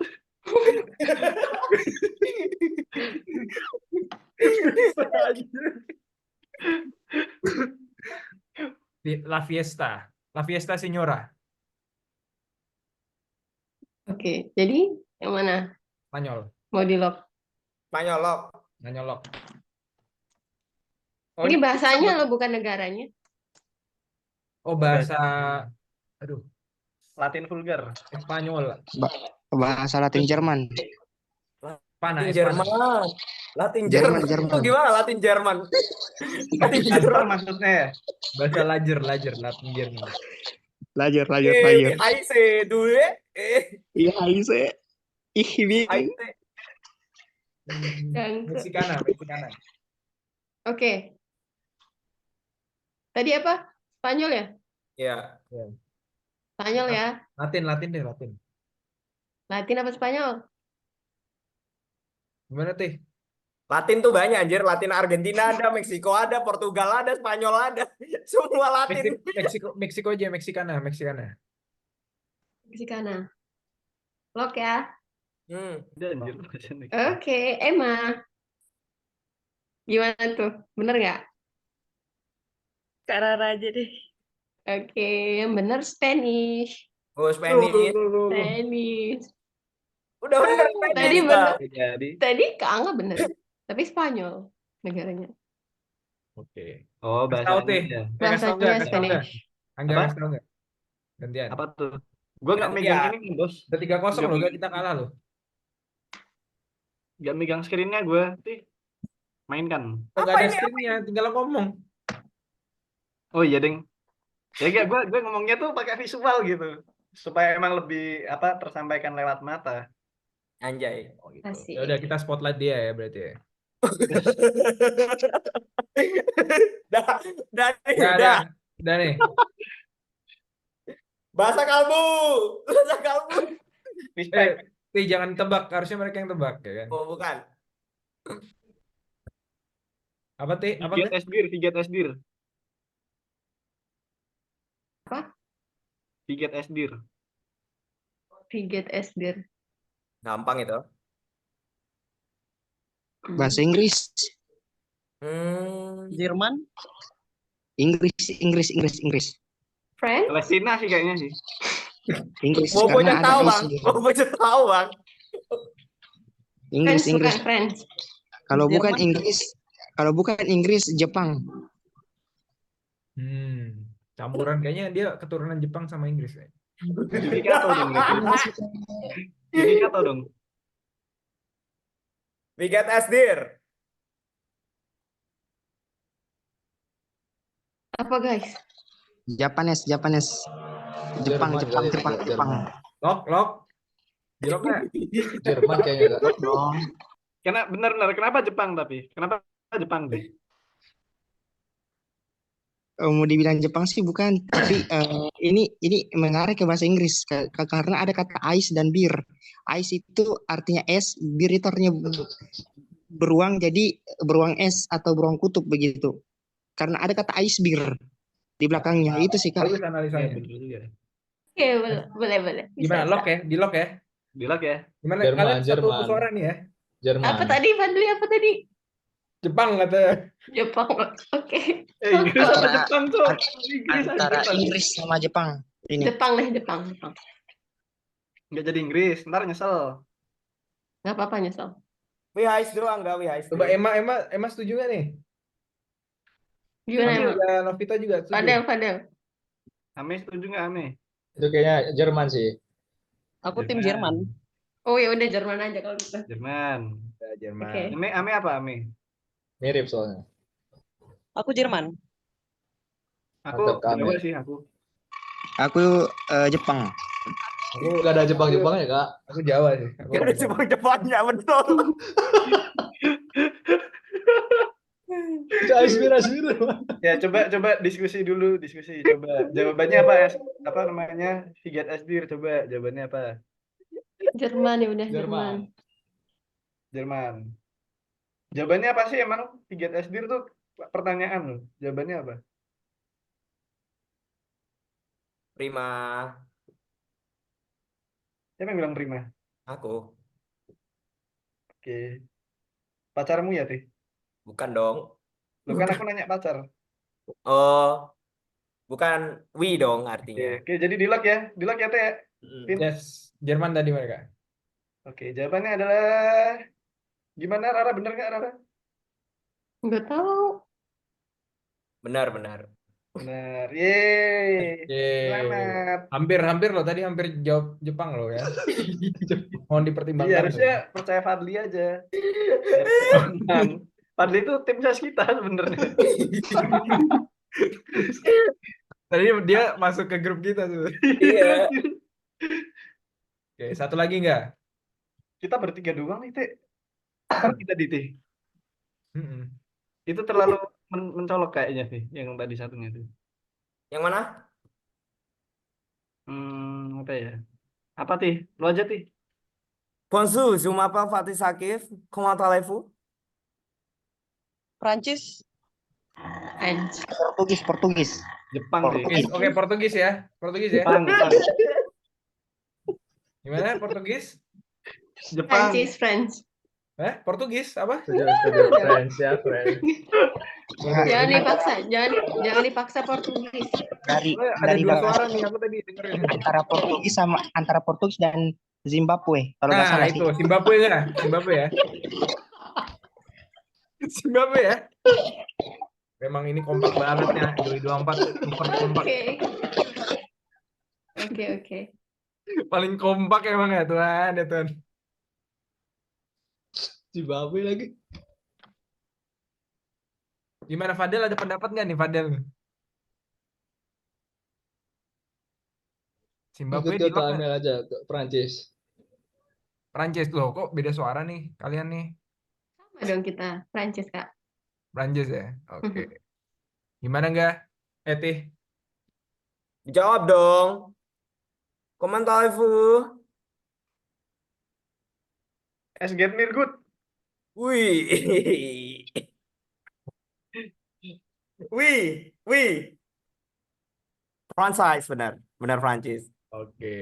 La fiesta señora. Oke, jadi yang mana? Spanyol. Mau di lock? Spanyol. Ini bahasanya loh, bukan negaranya. Oh, bahasa Latin vulgar. Spanyol. Bahasa Latin Jerman. Latin Jerman. Itu gimana Latin Jerman? Latin Jerman maksudnya. Bahasa lajer Latin Jerman. Lajer. Aise due. Iya, Aise. Ich bin. Yang Mexicana. Oke. Tadi apa? Spanyol ya? Ya. Spanyol ya? Latin deh, Latin. Latin apa Spanyol? Gimana Teh? Latin tuh banyak anjir, Latin Argentina ada, Meksiko ada, Portugal ada, Spanyol ada. Semua Latin. Meksiko aja, Mexicana. Mexicana. Lock ya? Udah anjir. Oke, Emma. Gimana tuh? Bener nggak? Kak Rara aja deh. Oke, yang bener Spanish. Oh, Spanish. Spanish. Udah Tadi Spanish. bener. Jadi. Tadi Kak Angga bener. Tapi Spanyol negaranya. Oke. Oh, Kasih tahu, Teh. bahasanya. Bahasanya Kasih tahu nggak? Spanish. Angga Apa? kasih tahu nggak? Gantian. Apa tuh? Gue nggak Gantian. megang ini, Bos. Udah 3-0 loh, Nggak kita kalah loh. Nggak megang screen-nya gue. Tih. Mainkan. Nggak ada screen-nya, tinggal ngomong. Oh iya, Deng. Ya enggak, gue ngomongnya tuh pakai visual gitu. Supaya emang lebih tersampaikan lewat mata. Anjay. Oh, gitu. Asik. Ya udah, kita spotlight dia ya berarti ya. Udah nih. Bahasa kalbu. Teh, jangan tebak, harusnya mereka yang tebak ya kan. Oh, bukan. Apa Teh? Apa Viget Teh? Esdir, Viget Esdir. Apa? Viget Esdir. Viget Esdir. Gampang itu. Bahasa Inggris. Jerman. Inggris. Friend? Palestina sih kayaknya sih. Inggris Mau karena bocah ada tahu, S Bang. di Mau bocah tahu, Bang. Inggris. Friends bukan friends. Kalau bukan Jerman. Inggris, Jepang. Campuran kayaknya dia keturunan Jepang sama Inggris ya. Jadi kata dong. Jadi kata dong. Viget Esdir. Apa guys? Japanes. Jepang. Lock. Dilok nggak? Jerman kayaknya enggak. Dong. Karena benar kenapa Jepang tapi? Kenapa Jepang deh? Mau dibilang Jepang sih bukan, tapi ini mengarah ke bahasa Inggris karena ada kata ice dan beer. Ice itu artinya es, beer itu artinya beruang, jadi beruang es atau beruang kutub begitu. Karena ada kata ice beer di belakangnya, itu sih Kak. Bagus analisanya. Oke, boleh. Gimana? Lock ya? Di lock ya? Dilak ya. Gimana? Jerman, Kalian satu Jerman. suara nih ya? Jerman. Apa tadi, Fadli? Apa tadi? Jepang kata. Jepang. Oke. Inggris sama Antara- Jepang tuh. Antara Inggris sama Jepang ini. Jepang. Nggak jadi Inggris, ntar nyesel. Nggak apa-apa nyesel. Wihais doang, enggak Wihais. Coba Emma setuju nggak nih? Gimana Ame emang? juga, Novita juga setuju. Fadel. Ame setuju nggak Ame? Itu kayaknya Jerman sih. Aku tim Jerman. Oh ya udah Jerman aja kalau gitu. Jerman. Ya, Jerman. Oke. Ame apa Ame? Mirip soalnya. Aku Jerman. Aku Mantap, Ame. Jawa sih aku. Aku Jepang. Aku enggak ada Jepang ya, Kak. Aku Jawa sih. Gak ada Jepang-Jepangnya, betul. Itu inspirasi dulu. Ya coba diskusi dulu. Coba jawabannya apa ya? Apa namanya? Viget Esdir. Coba jawabannya apa? Jerman ya udah Jerman. Jerman. Jawabannya apa sih emang? Viget Esdir tuh pertanyaan loh. Jawabannya apa? Prima. Siapa yang bilang prima? Aku. Oke. Pacarmu ya, Teh? Bukan dong. Loh kan aku nanya pacar. Oh. Bukan wi dong artinya. Oke, jadi di lock ya. Di lock ya, Teh. Ya? Pin. Yes, Jerman tadi mereka. Oke, jawabannya adalah gimana Rara? Bener nggak Rara? Nggak tahu. Benar. Benar. Yeay. Selamat. Hampir loh tadi, hampir jawab Jepang loh ya. Mohon Iya, dipertimbangkan. harusnya percaya Fadli aja. Fadli itu tim ses kita sebenarnya. Tadi dia masuk ke grup kita tuh. Iya. Oke, satu lagi nggak? Kita bertiga doang nih, Teh. Ngerti tadi tih. Mm-mm. Itu terlalu mencolok kayaknya sih yang tadi satunya tuh. Yang mana? Apa ya? Apa tih? Lu aja tih. Bonjour, je m'appelle Fatih Sakif. Comment allez-vous? Prancis. French. Portugis. Jepang sih. Portugis. Oke, Portugis ya. Portugis ya. Jepang. Gimana Portugis? Jepang. Prancis, French. Portugis apa? Setuju French ya, French. Jangan dipaksa, jangan dipaksa Portugis. Dari Ada dari dua suara nih, aku tadi dengerin. antara Portugis dan Zimbabwe kalau nggak Nah, salah itu sih. Zimbabwe nggak? Zimbabwe ya. Zimbabwe ya. Memang ini kompak banget ya. Doi 24 super kompak. Oke. Paling kompak emang ya Tuhan, ya Tuhan. Zimbabwe lagi. Gimana Fadel, ada pendapat nggak nih Fadel? Zimbabwe Ikut di ke lock nggak? Amel aja ke Prancis. Prancis loh, kok beda suara nih kalian nih? Sama dong kita, Prancis Kak. Prancis ya, oke. Gimana nggak, Etih? Jawab dong. Comment allez-vous? Es get mir good. Wih. Wih. Prancis benar. Benar Prancis. Oke,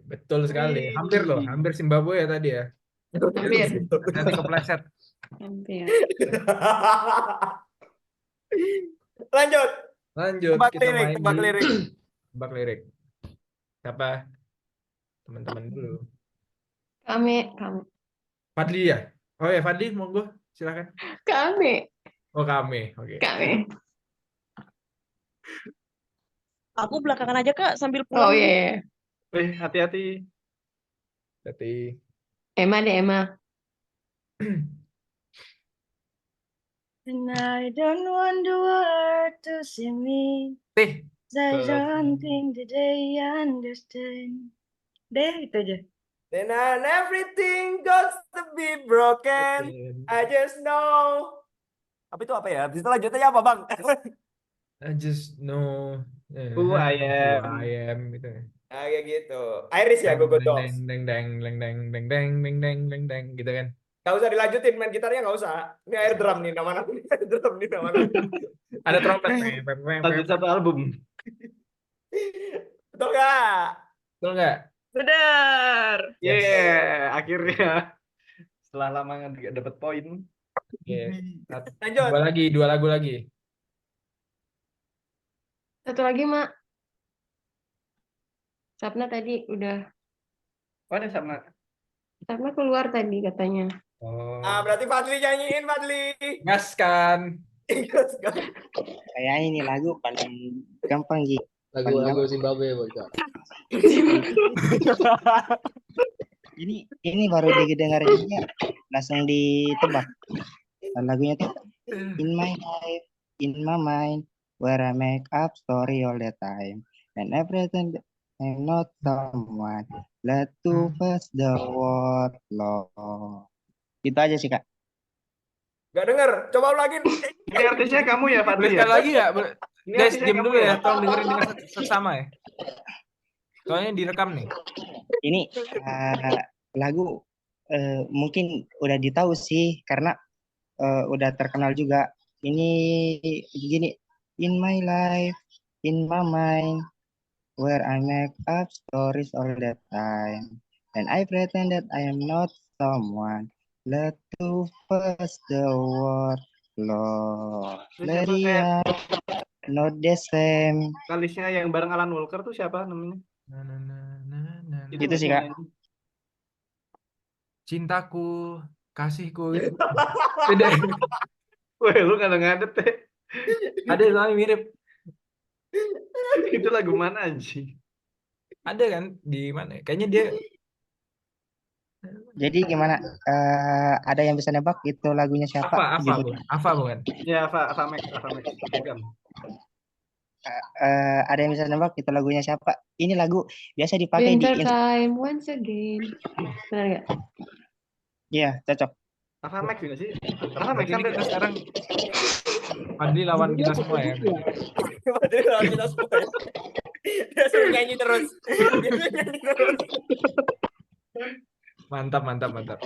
betul sekali. Hampir loh, hampir Zimbabwe ya tadi ya. Hampir. Nanti kepleset. Hampir. Lanjut. Lanjut, kita main Tebak di lirik. tebak lirik. Siapa? Teman-teman dulu. Kami. Fadli ya? Oh ya, Fadli, monggo, silakan. Kami. Oh, kami. Oke. Kami. Aku belakangan aja Kak sambil Oh pulang. iya. Hati-hati. Berarti Emma deh, Emma. And I don't want the world to see me. Tih. I don't think that they understand. Deh, itu aja. Then everything goes to be broken. I just know. Apa itu apa ya? Bisa lanjutannya apa, Bang? I just know Who I am. who I am gitu. Nah, kayak gitu. Iris ya, Google Docs. Deng deng deng deng deng deng deng deng deng deng gitu kan. Gak usah dilanjutin, main gitarnya gak usah. Ini air drum nih, nama air drum nih nama. Ada trompet. Lanjut satu album. Betul gak? Betul nggak? Benar. Yeah, akhirnya setelah lama nggak dapat poin. Lanjut. Dua lagu lagi. Satu lagi, Mak. Sapna tadi udah. Oh, ada sama. Sapna keluar tadi katanya. Oh. Ah, berarti Fadli nyanyiin, Fadli. Gas kan. Kayak ini lagu paling gampang Ji. Lagu Zimbabwe bocah. Ini baru didengar juga langsung ditebak. Lagunya tuh In My Life, In My Mind, where I make up story all the time, and everything I'm not someone, let to face the word love. Itu aja sih Kak. Gak denger, coba lagi. Ini artisnya kamu ya, Fadli ya? Sekali lagi ya. Ini Guys, artisnya diam kamu dulu ya. ya? Tolong dengerin dengan seksama ya. Soalnya direkam nih. Ini lagu mungkin udah ditahu sih karena udah terkenal juga. Ini gini, In my life, in my mind, where I make up stories all the time, and I pretend that I am not someone. Let to face the word love. Let it not the same. Vokalisnya yang bareng Alan Walker tuh siapa namanya? Itu sih Kak. Cintaku, kasihku itu. Beda. Weh, lu ngadet teh. Ada soalnya mirip. Itu lagu mana anjing? Ada kan di mana? Kayaknya dia. Jadi gimana? Ada yang bisa nebak itu lagunya siapa? Ava bukan? Ya, Ava Max. Ada yang bisa nebak itu lagunya siapa? Ini lagu biasa dipakai Winter di time once again. Benar nggak? Iya, cocok. Ava Max juga sih. Ava Max Berarti kan ini kita sekarang Fadli lawan kita semua ya. Padahal lawan kita semua ya. Dia suruh nyanyi terus. Dia suruh nyanyi terus. Mantap, mantap, mantap.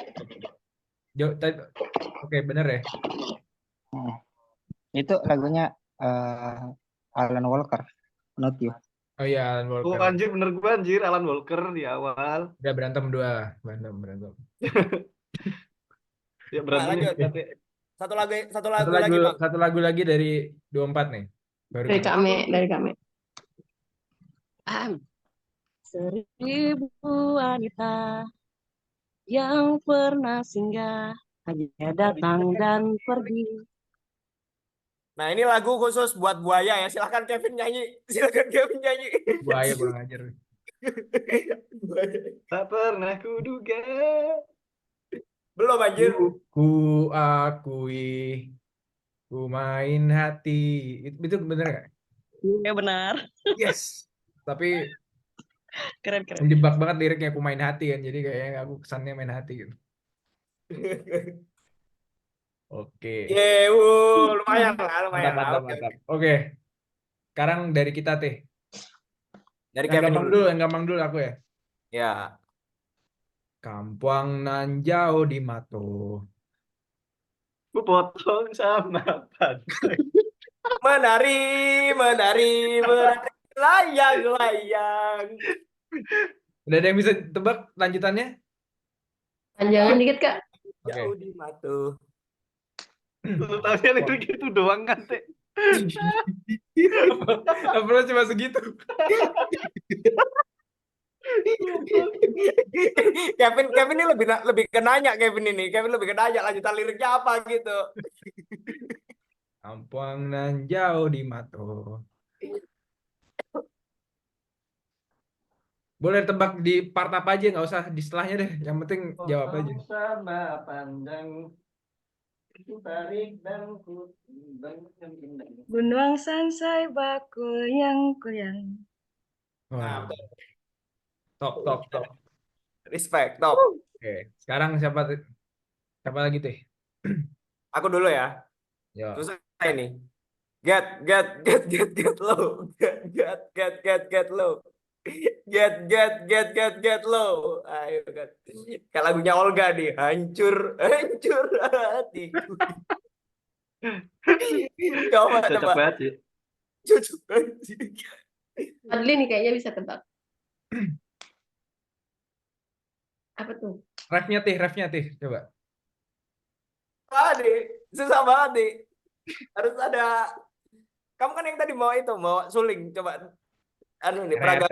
Oke, bener ya. Itu lagunya Alan Walker, Not You. Oh iya, Alan Oh Walker. anjir, bener gua anjir, Alan Walker di awal. Udah berantem dua, berantem. Ya Nah, berantem lanjut. tapi Satu lagu lagi, Bang. Satu lagu lagi dari 24 nih. Baru Dari kita. kami. Seribu wanita yang pernah singgah hanya datang dan pergi. Nah, ini lagu khusus buat Buaya ya. Silakan Kevin nyanyi. Buaya kurang ajar. Buaya. tak pernah kuduga. Belum anjir. Ku akui, ku main hati. Itu bener nggak? Iya benar. Yes. Tapi Keren. menjebak banget liriknya, ku main hati kan. Jadi kayaknya aku kesannya main hati gitu. Oke. Lumayan lah. Mantap. Oke. Sekarang dari kita teh. Dari Yang Kevin dulu. yang gampang dulu aku ya. Ya. Kampuang nan jauh di Mato. Ku potong sama pantai. Menari, layang. Udah ada yang bisa tebak lanjutannya? Panjangan dikit, Kak. Oke. Jauh di Matu. Lu tahu lirik itu doang kan, Teh? Apa cuma segitu? Kevin ini lebih ke nanya Kevin ini. Kevin lebih ke nanya lanjutan liriknya apa gitu. Kampuang nan jauh di Mato. Boleh tebak di part apa aja, nggak usah di setelahnya deh. Yang penting jawab aja. Potong sama pandang. Tarik dan ku. Gunung Sansai bakul yang goyang. Wah. Top. Respect, top. Oke, sekarang siapa lagi teh? Aku dulu ya. Ya. Susah ini. Get low. Get low. Get low. Ayo kan. Kayak lagunya Olga nih. Hancur hatiku. Coba. Cocok banget sih. Cocok banget. Fadli nih kayaknya bisa tebak. Apa tuh? Refnya teh, coba. Susah banget nih. Harus ada. Kamu kan yang tadi mau suling. Coba. Anu nih, peraga.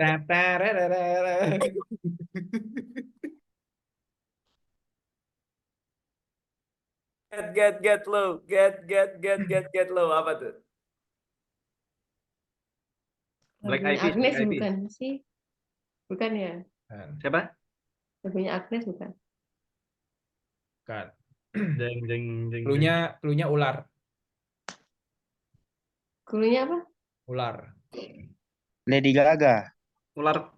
Get low. Get low. Apa tuh? Black Lagunya Eyed Peas, Agnes Black Eyed Peas. bukan sih? Bukan ya? Siapa? Lagunya Agnes bukan? Bukan. Jeng. Cluenya ular. Cluenya apa? Ular. Lady Gaga. Ular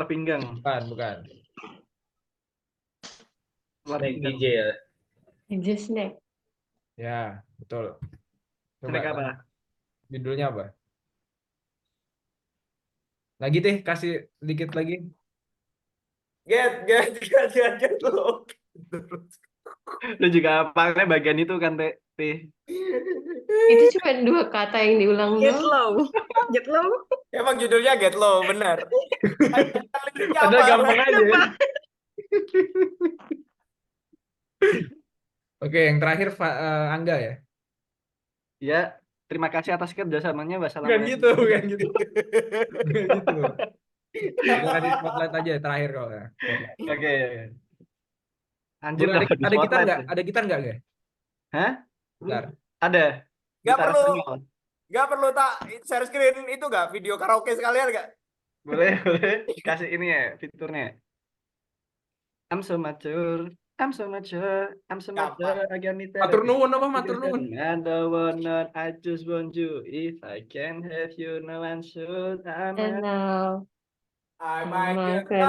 pinggang. Bukan. Ular pinggang. DJ ya. DJ Snake. Ya, betul. Snack apa? Judulnya apa? Lagi teh, kasih dikit lagi. Get low. Lu juga hafalnya bagian itu kan, Teh? Itu cuma 2 kata yang diulang Get doang. low. Emang judulnya Get Low, benar. Padahal gampang aja. Ya. Oke, yang terakhir Angga ya. Ya, terima kasih atas kerjasamanya. Bukan Wassalamualaikum. gitu. Bukan gitu. Kita kasih spotlight aja terakhir kalau ya. Oke. Anjir, Boleh, dapat ada gitar spotlight nggak? ya. Ada gitar nggak, Ga? Hah? Gitar. Ada. Nggak Gitar perlu. Spanyol. Gak perlu tak share screen itu gak? Video karaoke sekalian gak? Boleh. Kasih ini ya, fiturnya. I'm so mature. I got me Matur nuwun apa matur nuwun? I don't want none, I just want you. If I can have you, no one should. And now I might might get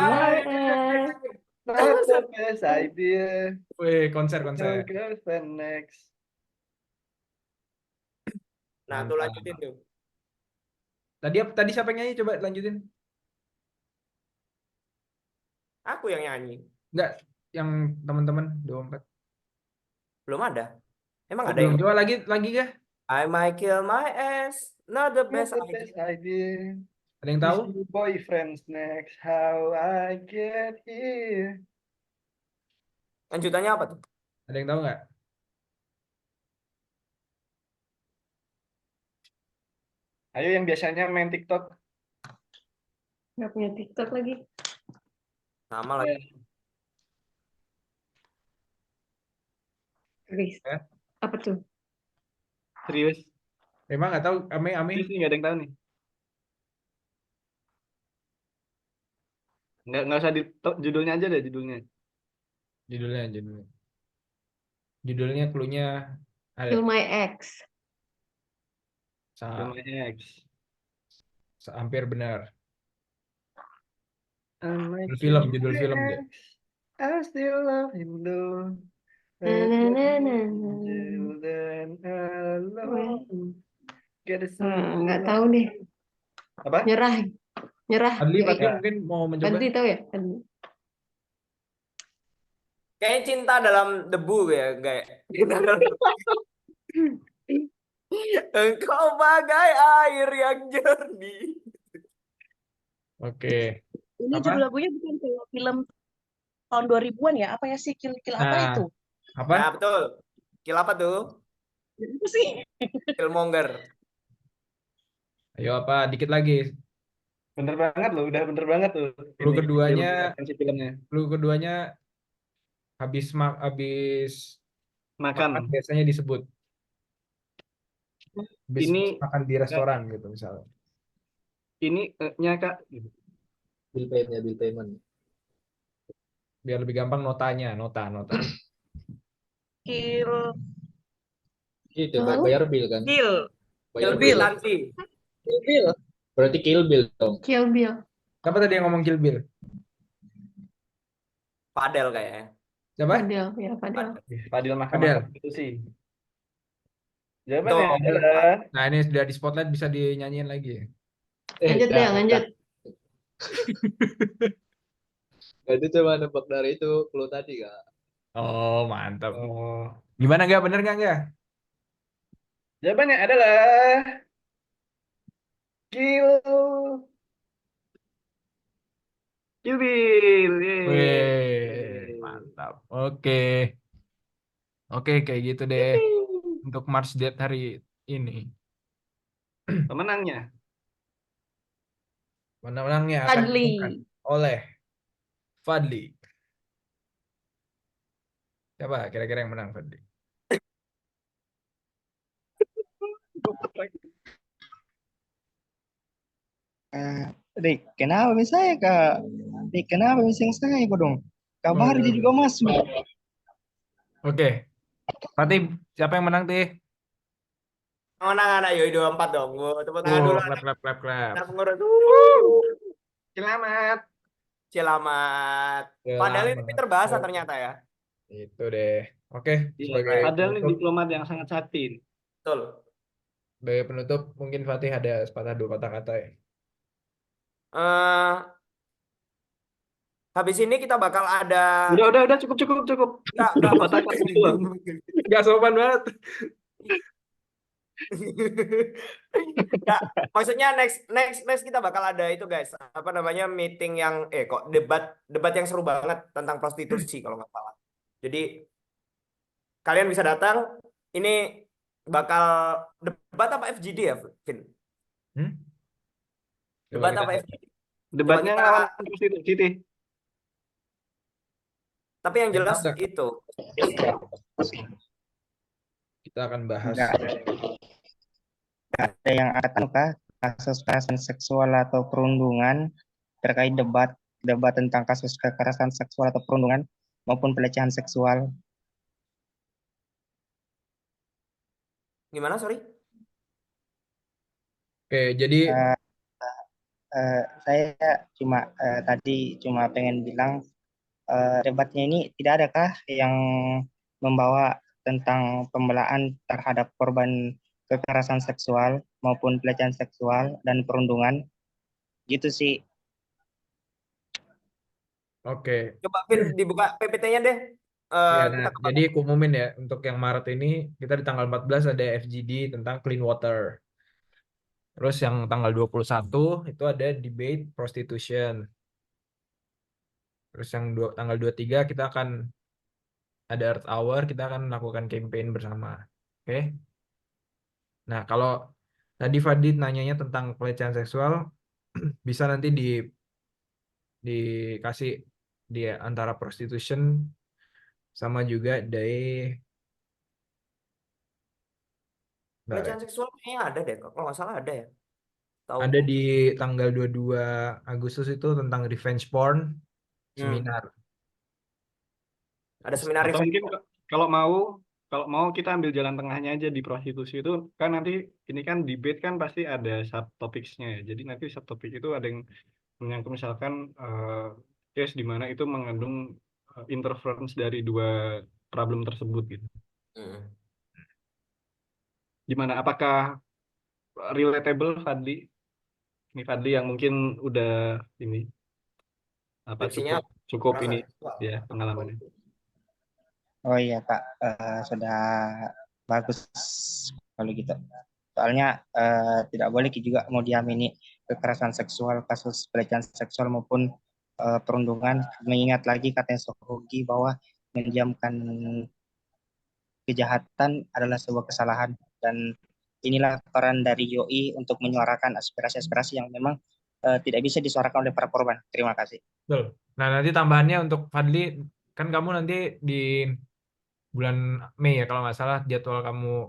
Not the best idea. Wih, konser. No girlfriend next. Nah, tuh Mantap. lanjutin tuh. Tadi siapa yang nyanyi? Coba lanjutin. Aku yang nyanyi. Enggak, yang teman-teman 24. Belum ada. Emang Oh, ada yang belum. Coba lagi kah? I might kill my ass. Not the Not best the idea. best idea. Ada yang tahu? Wish you boyfriends next. How I get here. Lanjutannya apa tuh? Ada yang tahu nggak? Ayo yang biasanya main TikTok. Nggak punya TikTok lagi. Sama lagi. Riz. Eh? Apa tuh? Serius. Emang nggak tahu? Ame. Serius nih, nggak ada yang tahu nih. Nggak usah di judulnya aja deh, judulnya. Judulnya cluenya ada. Kill My Ex. Kill My Ex. Hampir benar. Judul film deh. I still love him though. Na, na, na, na, na. Nggak tahu deh. Apa? Nyerah. Fadli Ya. mungkin mau mencoba. Fadli tahu ya? Fadli. Kayaknya cinta dalam debu ya, kayak. Engkau bagai air yang jernih. Oke. Ini Apa? judul lagunya bukan kayak film tahun 2000-an ya? Apa ya sih? Kill apa Nah, itu? Apa? Nah, betul. Kill apa tuh? Itu sih. Killmonger. Ayo apa? Dikit lagi. Bener banget loh, udah bener banget tuh. Clue Ini, keduanya- referensi filmnya. Clue keduanya habis Makan. biasanya disebut. Habis Ini- makan di restoran gitu misalnya. Ini nya Kak. Bill payment. Biar lebih gampang notanya, nota. Kill Itu Tahu? bayar bill kan? Bill. Bayar Bill bill. Nanti. Bill. Berarti kill bill dong. Kill Bill. Siapa tadi yang ngomong Kill Bill? Padel kayaknya. Siapa? Fadel. Ya, Fadel. Fadil Fadil. Mahkamah Konstitusi. Jawabannya Tuh. adalah Nah ini sudah di spotlight, bisa dinyanyiin lagi. Lanjut deh, lanjut. Itu cuma nebak dari itu clue tadi Kak. Oh mantap. Gimana nggak? Bener nggak? Jawabannya adalah Kill Bill. Yeay. Wih, mantap. Oke, kayak gitu deh untuk Mars Date hari ini. Pemenangnya Pemenangnya akan Fadli. diumumkan oleh Fadli. Siapa kira-kira yang menang, Fadli? Dik, kenapa misalnya Kak? Dik, kenapa misalnya saya kok dong? Kabar dia juga masuk. Oke. Fatih, siapa yang menang, Tih? Menang anak Yoi 24 dong. Tepuk tangan dulu. Clap. Anak pengurus. selamat. Selamat. Padahal ini pinter bahasa ternyata ya. Itu deh. Oke, sebagai Padahal ini penutup, diplomat yang sangat sakti. Betul. sebagai penutup mungkin Fatih ada sepatah dua kata-kata ya. Habis ini kita bakal ada. Udah cukup. Nggak, Kata-kata belum. Gak sopan banget. Nggak, maksudnya next kita bakal ada itu guys, apa namanya, meeting yang debat yang seru banget tentang prostitusi kalau nggak salah. Jadi kalian bisa datang. Ini bakal debat apa FGD ya, Vin? Debat Coba apa kita- FGD? Debatnya Coba kita- lawan prostitusi. Tapi yang jelas Ada. itu. Kita akan bahas. Nggak ada yang akan Kak, kasus kekerasan seksual atau perundungan terkait debat tentang kasus kekerasan seksual atau perundungan maupun pelecehan seksual. Gimana, sorry? Oke, jadi Saya tadi cuma pengen bilang debatnya ini tidak adakah yang membawa tentang pembelaan terhadap korban kekerasan seksual maupun pelecehan seksual dan perundungan gitu sih. Oke. Coba Vin dibuka PPT-nya deh. Ya, Kita nah, jadi aku umumin ya, untuk yang Maret ini kita di tanggal 14 ada FGD tentang clean water. Terus yang tanggal 21 itu ada debate prostitution. Terus yang tanggal 23 kita akan ada Earth Hour, kita akan melakukan campaign bersama. Oke. Nah, kalau tadi Fadli nanyanya tentang pelecehan seksual, bisa nanti dikasih di antara prostitution sama juga dari pelecehan seksual kayaknya ada deh, kalau nggak salah ada ya. Tahu. ada di tanggal 22 Agustus itu tentang revenge porn seminar. Ada seminar Atau revenge mungkin porn. kalau mau kita ambil jalan tengahnya aja di prostitusi itu kan nanti ini kan debate kan pasti ada subtopicsnya ya. Jadi nanti subtopik itu ada yang menyangkut misalkan case di mana itu mengandung interference dari dua problem tersebut gitu. Gimana? Apakah relatable Fadli? Ini Fadli yang mungkin udah ini apa Skripsinya cukup kerasa ini seksual. ya pengalamannya. Oh iya Kak, sudah bagus kalau gitu. Soalnya tidak boleh juga mau diamini kekerasan seksual, kasus pelecehan seksual maupun perundungan. Mengingat lagi kata Sohogi bahwa mendiamkan kejahatan adalah sebuah kesalahan, dan inilah peran dari YOI untuk menyuarakan aspirasi-aspirasi yang memang tidak bisa disuarakan oleh para korban. Terima kasih. Betul. Nah, nanti tambahannya untuk Fadli, kan kamu nanti di bulan Mei ya kalau nggak salah jadwal kamu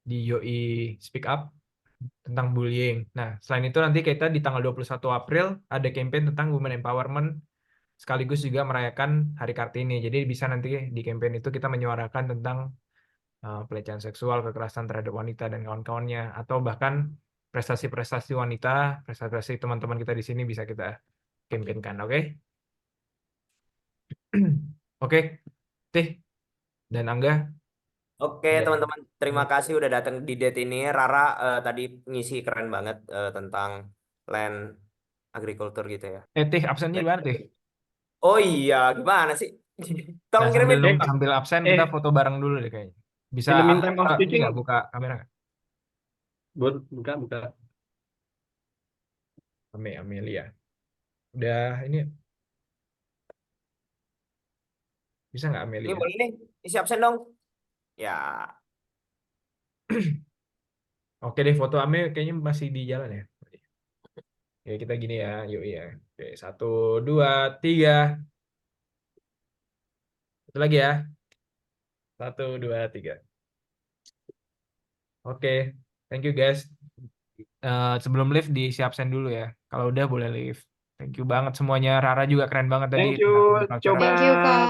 di YOI Speak Up tentang bullying. Nah, selain itu nanti kita di tanggal 21 April ada campaign tentang women empowerment sekaligus juga merayakan Hari Kartini. Jadi bisa nanti di campaign itu kita menyuarakan tentang pelecehan seksual, kekerasan terhadap wanita dan kawan-kawannya, atau bahkan prestasi-prestasi wanita, prestasi teman-teman kita di sini bisa kita campaignkan, oke? Oke, Teh dan Angga. Oke Ya. teman-teman, terima kasih udah datang di date ini. Rara tadi ngisi keren banget tentang land agriculture gitu ya. Teh absennya gimana, Teh? Oh iya, gimana sih? Tolong kirimin. Sambil absen kita foto bareng dulu deh kayaknya. Bisa In the meantime of ini speaking, nggak buka kamera nggak? Buka. Amelia. Udah ini bisa nggak Amelia? Ini boleh nih, isi absen dong. Ya. Oke deh, foto Ame kayaknya masih di jalan ya. Ya kita gini ya, yuk ya. Oke, 1, 2, 3. Satu lagi ya. 1, 2, 3. Oke, thank you guys. Sebelum live diisi absen dulu ya. Kalau udah boleh live. Thank you banget semuanya. Rara juga keren banget tadi. Thank you, coba. Thank you Kak.